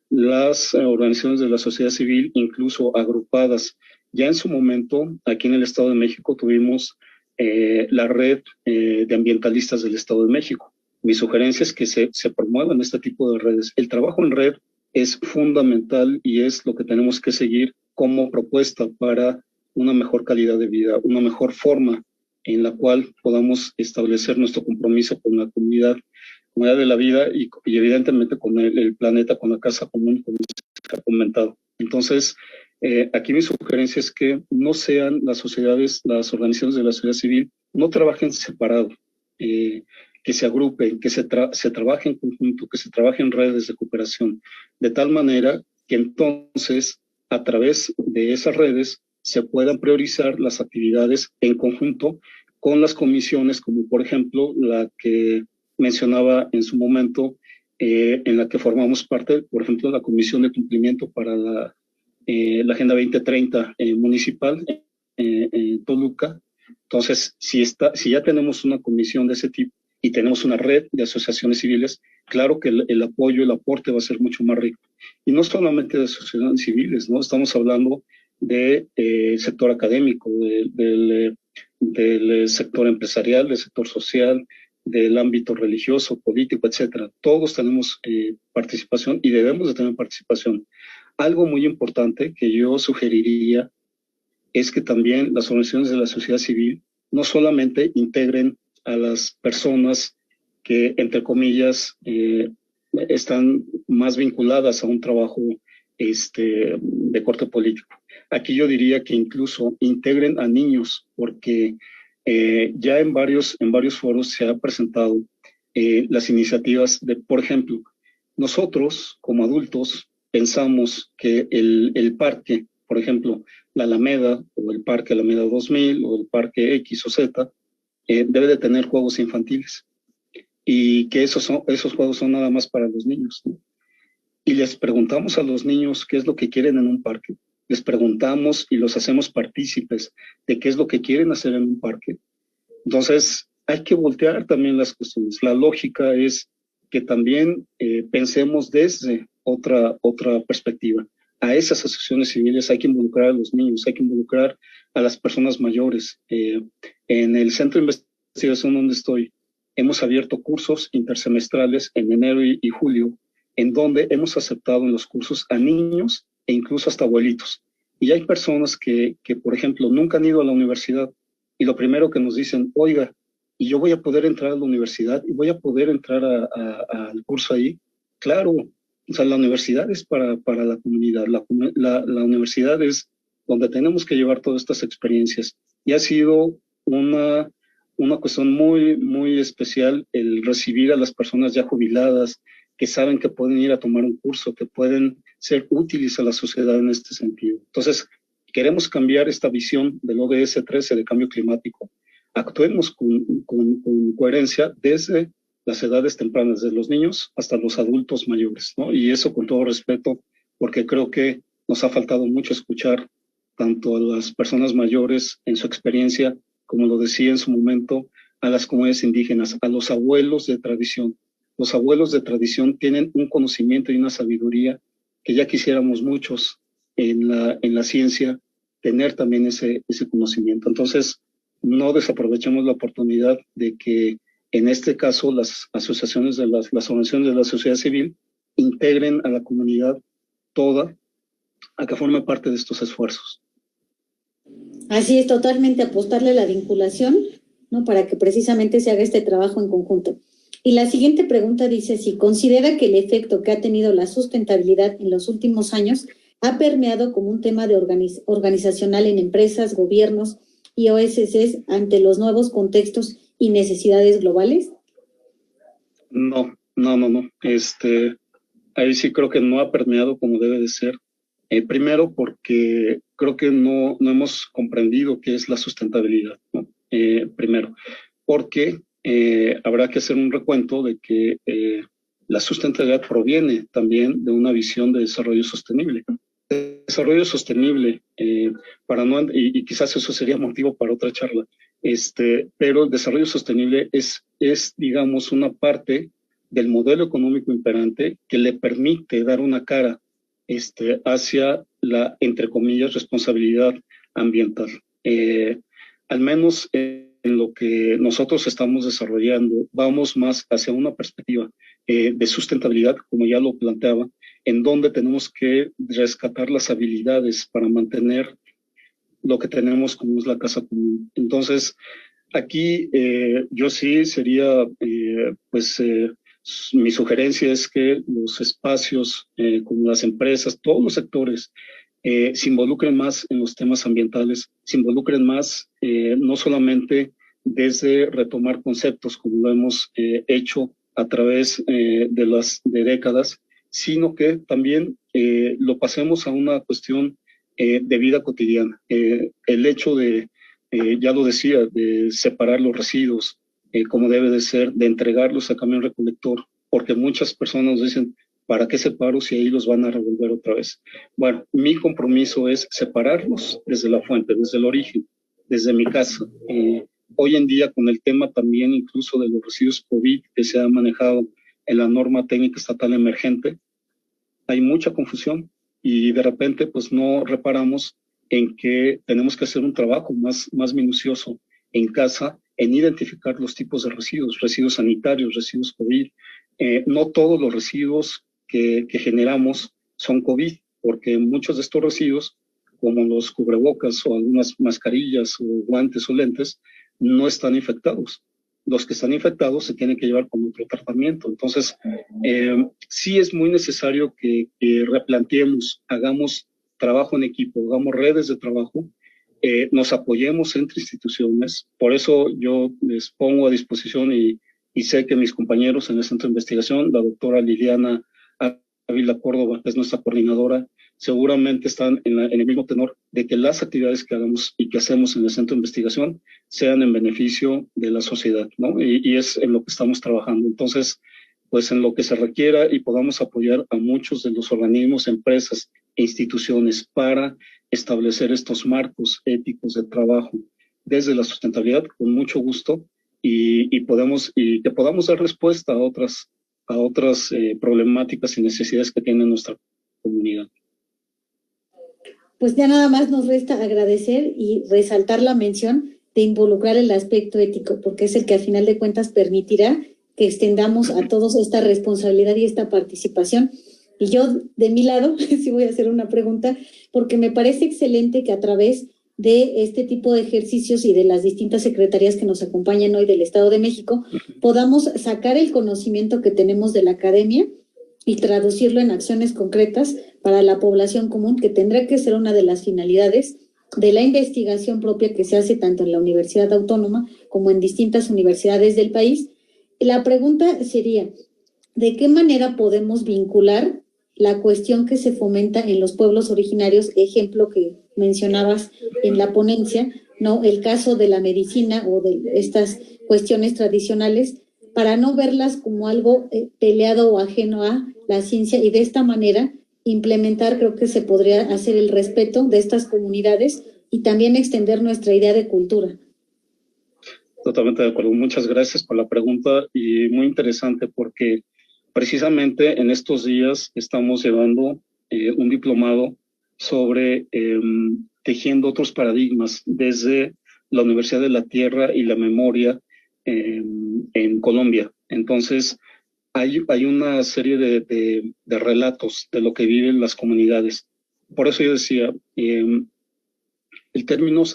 las organizaciones de la sociedad civil, incluso agrupadas, ya en su momento, aquí en el Estado de México tuvimos la red de ambientalistas del Estado de México. Mi sugerencia es que se promuevan este tipo de redes. El trabajo en red es fundamental y es lo que tenemos que seguir como propuesta para una mejor calidad de vida, una mejor forma en la cual podamos establecer nuestro compromiso con la comunidad de la vida y evidentemente con el planeta, con la casa común, como se ha comentado. Entonces, aquí mi sugerencia es que no sean las organizaciones de la sociedad civil, no trabajen separado, que se agrupen, que se trabaje en conjunto, que se trabaje en redes de cooperación, de tal manera que entonces, a través de esas redes, se puedan priorizar las actividades en conjunto con las comisiones, como por ejemplo la que mencionaba en su momento, en la que formamos parte, por ejemplo, la Comisión de Cumplimiento para la Agenda 2030 municipal en Toluca. Entonces, si ya tenemos una comisión de ese tipo y tenemos una red de asociaciones civiles, claro que el apoyo, el aporte va a ser mucho más rico. Y no solamente de asociaciones civiles, ¿no? Estamos hablando del sector académico, del sector empresarial, del sector social, del ámbito religioso, político, etcétera. Todos tenemos participación y debemos de tener participación. Algo muy importante que yo sugeriría es que también las organizaciones de la sociedad civil no solamente integren a las personas que, entre comillas, están más vinculadas a un trabajo de corte político. Aquí yo diría que incluso integren a niños, porque ya en varios foros se ha presentado las iniciativas de, por ejemplo, nosotros como adultos pensamos que el parque, por ejemplo, la Alameda o el Parque Alameda 2000 o el Parque X o Z, debe de tener juegos infantiles y que esos juegos son nada más para los niños, ¿no? Y les preguntamos a los niños qué es lo que quieren en un parque. Les preguntamos y los hacemos partícipes de qué es lo que quieren hacer en un parque. Entonces, hay que voltear también las cuestiones. La lógica es que también pensemos desde otra perspectiva. A esas asociaciones civiles hay que involucrar a los niños, hay que involucrar a las personas mayores. En el centro de investigación donde estoy, hemos abierto cursos intersemestrales en enero y julio, en donde hemos aceptado en los cursos a niños e incluso hasta abuelitos. Y hay personas que, por ejemplo, nunca han ido a la universidad y lo primero que nos dicen, oiga, ¿y yo voy a poder entrar a la universidad y voy a poder entrar al curso ahí? Claro, o sea, la universidad es para la comunidad, la universidad es donde tenemos que llevar todas estas experiencias. Y ha sido una cuestión muy, muy especial el recibir a las personas ya jubiladas que saben que pueden ir a tomar un curso, que pueden ser útiles a la sociedad en este sentido. Entonces, queremos cambiar esta visión del ODS 13 de cambio climático. Actuemos con coherencia desde las edades tempranas, desde los niños hasta los adultos mayores, ¿no? Y eso con todo respeto, porque creo que nos ha faltado mucho escuchar tanto a las personas mayores en su experiencia, como lo decía en su momento, a las comunidades indígenas, a los abuelos de tradición. Los abuelos de tradición tienen un conocimiento y una sabiduría que ya quisiéramos muchos en la ciencia tener también ese conocimiento. Entonces, no desaprovechemos la oportunidad de que en este caso las asociaciones de las organizaciones de la sociedad civil integren a la comunidad toda a que forme parte de estos esfuerzos. Así es, totalmente apostarle a la vinculación, ¿no? Para que precisamente se haga este trabajo en conjunto. Y la siguiente pregunta dice si considera que el efecto que ha tenido la sustentabilidad en los últimos años ha permeado como un tema de organizacional en empresas, gobiernos y OSCs ante los nuevos contextos y necesidades globales. No. Ahí sí creo que no ha permeado como debe de ser. Primero porque creo que no hemos comprendido qué es la sustentabilidad, ¿no? Primero, porque habrá que hacer un recuento de que la sustentabilidad proviene también de una visión de desarrollo sostenible. Desarrollo sostenible, y quizás eso sería motivo para otra charla, pero el desarrollo sostenible es, digamos, una parte del modelo económico imperante que le permite dar una cara hacia la, entre comillas, responsabilidad ambiental. Al menos en lo que nosotros estamos desarrollando, vamos más hacia una perspectiva de sustentabilidad, como ya lo planteaba, en donde tenemos que rescatar las habilidades para mantener lo que tenemos como es la casa común. Entonces, aquí yo sí sería, mi sugerencia es que los espacios, como las empresas, todos los sectores, se involucren más en los temas ambientales, se involucren más no solamente desde retomar conceptos como lo hemos hecho a través de décadas, sino que también lo pasemos a una cuestión de vida cotidiana. El hecho de, ya lo decía, de separar los residuos como debe de ser, de entregarlos a camión recolector, porque muchas personas dicen, ¿para qué separo si ahí los van a revolver otra vez? Bueno, mi compromiso es separarlos desde la fuente, desde el origen, desde mi casa. Hoy en día, con el tema también incluso de los residuos COVID que se ha manejado en la norma técnica estatal emergente, hay mucha confusión y de repente pues no reparamos en que tenemos que hacer un trabajo más minucioso en casa en identificar los tipos de residuos sanitarios, residuos COVID. No todos los residuos que generamos son COVID, porque muchos de estos residuos, como los cubrebocas o algunas mascarillas o guantes o lentes, no están infectados. Los que están infectados se tienen que llevar con otro tratamiento. Entonces, sí es muy necesario que replanteemos, hagamos trabajo en equipo, hagamos redes de trabajo, nos apoyemos entre instituciones. Por eso yo les pongo a disposición y sé que mis compañeros en el Centro de Investigación, la doctora Liliana Ávila Córdoba, es nuestra coordinadora, seguramente están en el mismo tenor de que las actividades que hagamos y que hacemos en el Centro de Investigación sean en beneficio de la sociedad, ¿no? Y es en lo que estamos trabajando. Entonces, pues en lo que se requiera y podamos apoyar a muchos de los organismos, empresas e instituciones para establecer estos marcos éticos de trabajo desde la sustentabilidad, con mucho gusto, y que podamos dar respuesta a otras problemáticas y necesidades que tiene nuestra comunidad. Pues ya nada más nos resta agradecer y resaltar la mención de involucrar el aspecto ético, porque es el que al final de cuentas permitirá que extendamos a todos esta responsabilidad y esta participación. Y yo, de mi lado, sí voy a hacer una pregunta, porque me parece excelente que a través de este tipo de ejercicios y de las distintas secretarías que nos acompañan hoy del Estado de México, podamos sacar el conocimiento que tenemos de la academia y traducirlo en acciones concretas para la población común, que tendrá que ser una de las finalidades de la investigación propia que se hace tanto en la Universidad Autónoma como en distintas universidades del país. La pregunta sería, ¿de qué manera podemos vincular la cuestión que se fomenta en los pueblos originarios, ejemplo que mencionabas en la ponencia, ¿no? El caso de la medicina o de estas cuestiones tradicionales, para no verlas como algo peleado o ajeno a la ciencia, y de esta manera implementar, creo que se podría hacer el respeto de estas comunidades y también extender nuestra idea de cultura. Totalmente de acuerdo. Muchas gracias por la pregunta y muy interesante porque precisamente en estos días estamos llevando un diplomado sobre tejiendo otros paradigmas desde la Universidad de la Tierra y la Memoria en Colombia. Entonces, hay una serie de relatos de lo que viven las comunidades. Por eso yo decía, hay términos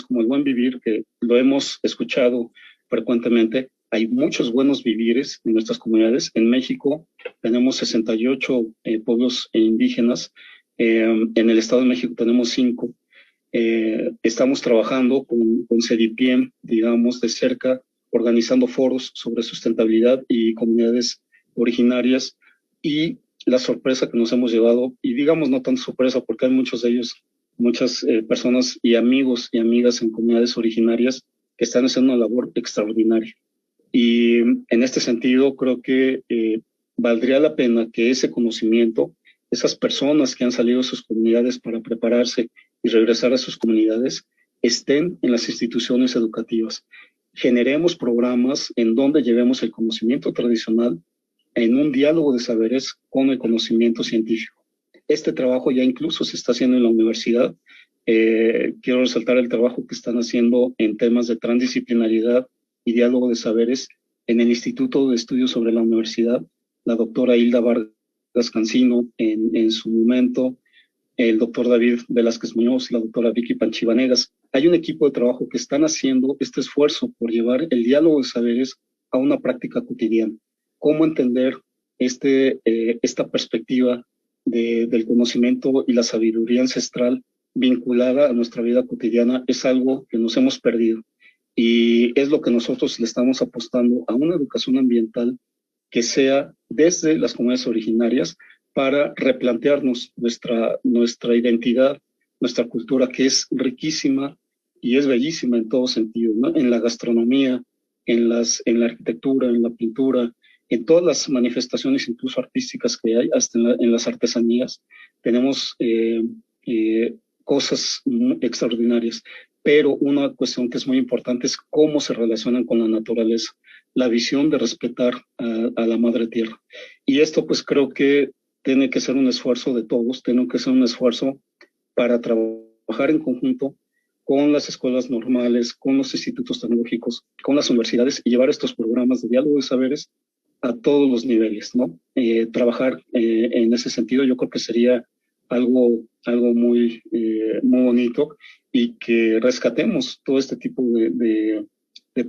como el buen vivir, que lo hemos escuchado frecuentemente. Hay muchos buenos vivires en nuestras comunidades. En México tenemos 68 pueblos indígenas. En el Estado de México tenemos 5. Estamos trabajando con CEDIPIEM, digamos, de cerca, organizando foros sobre sustentabilidad y comunidades originarias. Y la sorpresa que nos hemos llevado, y digamos no tan sorpresa porque hay muchos de ellos, muchas personas y amigos y amigas en comunidades originarias que están haciendo una labor extraordinaria. Y en este sentido creo que valdría la pena que ese conocimiento, esas personas que han salido de sus comunidades para prepararse y regresar a sus comunidades, estén en las instituciones educativas. Generemos programas en donde llevemos el conocimiento tradicional en un diálogo de saberes con el conocimiento científico. Este trabajo ya incluso se está haciendo en la universidad. Quiero resaltar el trabajo que están haciendo en temas de transdisciplinaridad y diálogo de saberes en el Instituto de Estudios sobre la Universidad, la doctora Hilda Vargas Cancino en su momento, el doctor David Velázquez Muñoz, la doctora Vicky Panchivanegas. Hay un equipo de trabajo que están haciendo este esfuerzo por llevar el diálogo de saberes a una práctica cotidiana. ¿Cómo entender esta perspectiva del conocimiento y la sabiduría ancestral vinculada a nuestra vida cotidiana? Es algo que nos hemos perdido y es lo que nosotros le estamos apostando a una educación ambiental que sea desde las comunidades originarias para replantearnos nuestra identidad, nuestra cultura, que es riquísima y es bellísima en todo sentido, ¿no? En la gastronomía, en la arquitectura, en la pintura, en todas las manifestaciones incluso artísticas que hay, hasta en las artesanías, tenemos cosas extraordinarias. Pero una cuestión que es muy importante es cómo se relacionan con la naturaleza, la visión de respetar a la madre tierra. Y esto pues creo que tiene que ser un esfuerzo de todos, tiene que ser un esfuerzo para trabajar en conjunto con las escuelas normales, con los institutos tecnológicos, con las universidades y llevar estos programas de diálogo de saberes a todos los niveles, ¿no? Trabajar en ese sentido yo creo que sería algo muy bonito y que rescatemos todo este tipo de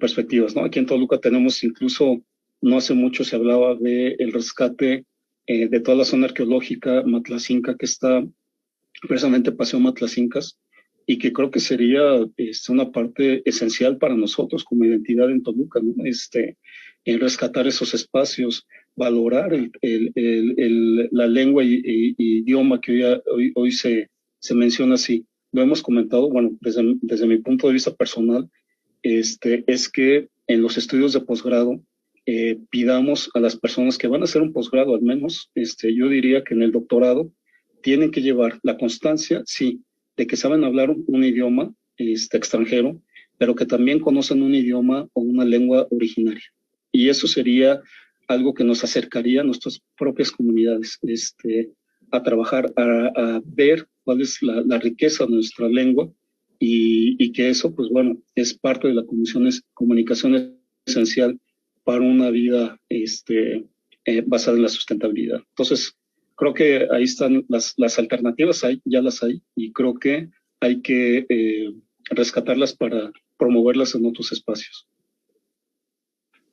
perspectivas, ¿no? Aquí en Toluca tenemos incluso, no hace mucho se hablaba del rescate de toda la zona arqueológica Matlacinca, que está precisamente Paseo Matlacincas, y que creo que sería una parte esencial para nosotros como identidad en Toluca, ¿no? En rescatar esos espacios, valorar la lengua y idioma que hoy se menciona así. Lo hemos comentado, bueno, desde mi punto de vista personal, es que en los estudios de posgrado pidamos a las personas que van a hacer un posgrado, al menos, yo diría que en el doctorado, tienen que llevar la constancia, sí, de que saben hablar un idioma extranjero, pero que también conocen un idioma o una lengua originaria. Y eso sería algo que nos acercaría a nuestras propias comunidades, a trabajar, a ver cuál es la riqueza de nuestra lengua y que eso, pues bueno, es parte de la comunicación esencial para una vida basada en la sustentabilidad. Entonces, creo que ahí están las alternativas, ya las hay, y creo que hay que rescatarlas para promoverlas en otros espacios.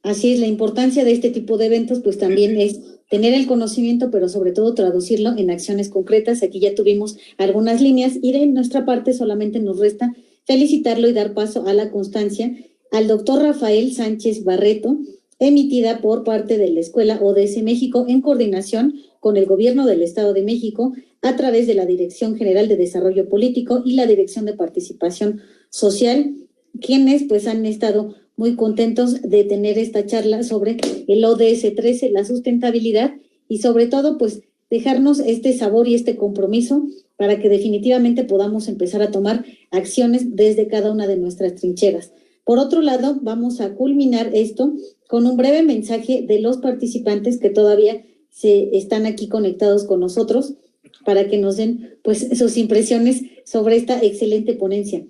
Así es, la importancia de este tipo de eventos pues también es tener el conocimiento, pero sobre todo traducirlo en acciones concretas. Aquí ya tuvimos algunas líneas y de nuestra parte solamente nos resta felicitarlo y dar paso a la constancia al doctor Rafael Sánchez Barreto, emitida por parte de la Escuela ODS México en coordinación con el Gobierno del Estado de México a través de la Dirección General de Desarrollo Político y la Dirección de Participación Social, quienes pues han estado muy contentos de tener esta charla sobre el ODS 13, la sustentabilidad, y sobre todo pues dejarnos este sabor y este compromiso para que definitivamente podamos empezar a tomar acciones desde cada una de nuestras trincheras. Por otro lado, vamos a culminar esto con un breve mensaje de los participantes que todavía se están aquí conectados con nosotros para que nos den pues sus impresiones sobre esta excelente ponencia.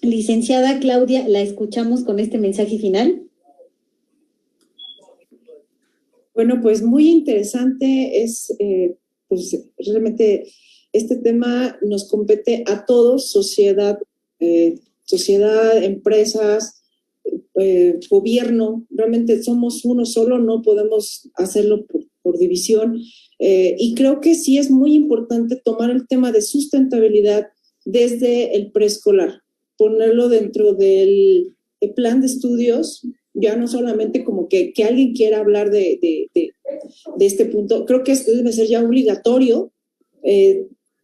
Licenciada Claudia, la escuchamos con este mensaje final. Bueno, pues muy interesante es, pues realmente este tema nos compete a todos, sociedad, empresas, gobierno, realmente somos uno solo, no podemos hacerlo por división, y creo que sí es muy importante tomar el tema de sustentabilidad desde el preescolar, ponerlo dentro del plan de estudios, ya no solamente como que alguien quiera hablar de este punto, creo que debe ser ya obligatorio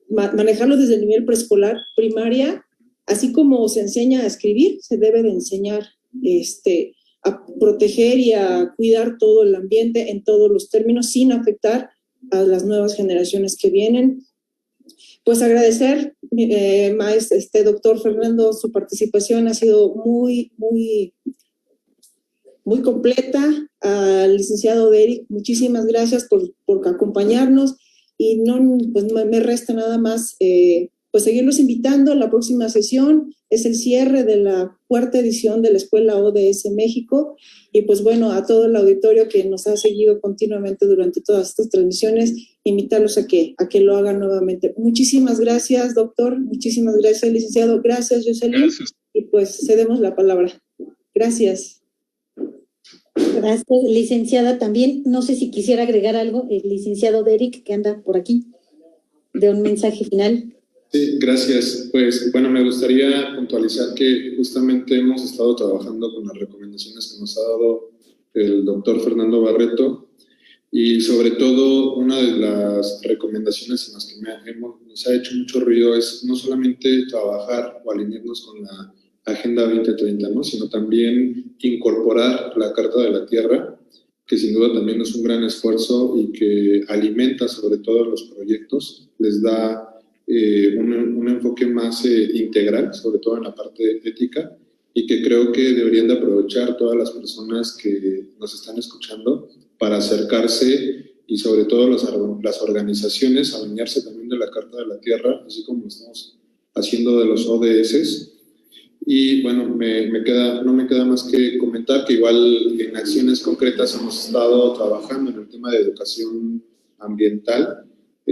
manejarlo desde el nivel preescolar, primaria, así como se enseña a escribir, se debe de enseñar a proteger y a cuidar todo el ambiente en todos los términos sin afectar a las nuevas generaciones que vienen. Pues agradecer, doctor Fernando, su participación ha sido muy, muy, muy completa. Al licenciado Derek, muchísimas gracias por acompañarnos y no, pues me resta nada más pues seguirlos invitando. La próxima sesión es el cierre de la 4ª edición de la Escuela ODS México y pues bueno, a todo el auditorio que nos ha seguido continuamente durante todas estas transmisiones, invitarlos a que lo hagan nuevamente. Muchísimas gracias, doctor, muchísimas gracias, licenciado, gracias, Jocelyn, gracias. Y pues cedemos la palabra. Gracias. Gracias, licenciada. También, no sé si quisiera agregar algo, el licenciado Derek, que anda por aquí, de un mensaje final. Sí, gracias. Pues bueno, me gustaría puntualizar que justamente hemos estado trabajando con las recomendaciones que nos ha dado el doctor Fernando Barreto y sobre todo una de las recomendaciones en las que nos ha hecho mucho ruido es no solamente trabajar o alinearnos con la Agenda 2030, ¿no? Sino también incorporar la Carta de la Tierra, que sin duda también es un gran esfuerzo y que alimenta sobre todo los proyectos, les da un enfoque más integral, sobre todo en la parte ética, y que creo que deberían de aprovechar todas las personas que nos están escuchando para acercarse y sobre todo las organizaciones a bañarse también de la Carta de la Tierra, así como estamos haciendo de los ODS. Y bueno, no me queda más que comentar que igual en acciones concretas hemos estado trabajando en el tema de educación ambiental.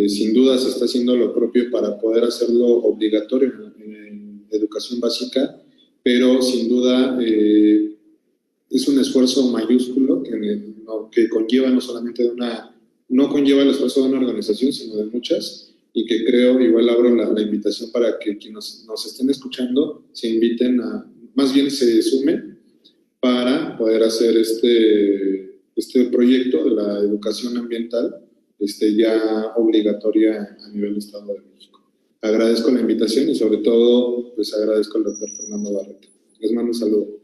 Sin duda se está haciendo lo propio para poder hacerlo obligatorio en educación básica, pero sin duda es un esfuerzo mayúsculo que conlleva no solamente no conlleva el esfuerzo de una organización, sino de muchas, y que creo, igual abro la invitación para que quienes nos estén escuchando se inviten más bien se sumen para poder hacer este proyecto de la educación ambiental ya obligatoria a nivel Estado de México. Agradezco la invitación y sobre todo pues agradezco al doctor Fernando Barreto. Les mando un saludo.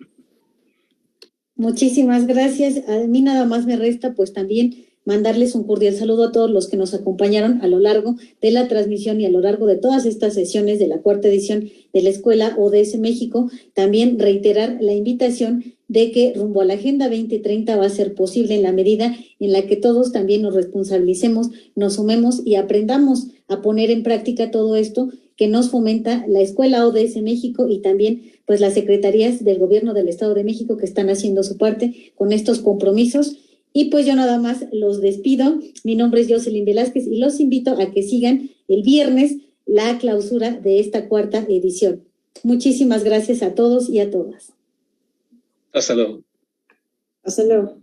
Muchísimas gracias. A mí nada más me resta pues también mandarles un cordial saludo a todos los que nos acompañaron a lo largo de la transmisión y a lo largo de todas estas sesiones de la cuarta edición de la Escuela ODS México. También reiterar la invitación de que rumbo a la Agenda 2030 va a ser posible en la medida en la que todos también nos responsabilicemos, nos sumemos y aprendamos a poner en práctica todo esto que nos fomenta la Escuela ODS México y también pues las secretarías del Gobierno del Estado de México que están haciendo su parte con estos compromisos. Y pues yo nada más los despido. Mi nombre es Jocelyn Velázquez y los invito a que sigan el viernes la clausura de esta cuarta edición. Muchísimas gracias a todos y a todas. Hasta luego. Hasta luego.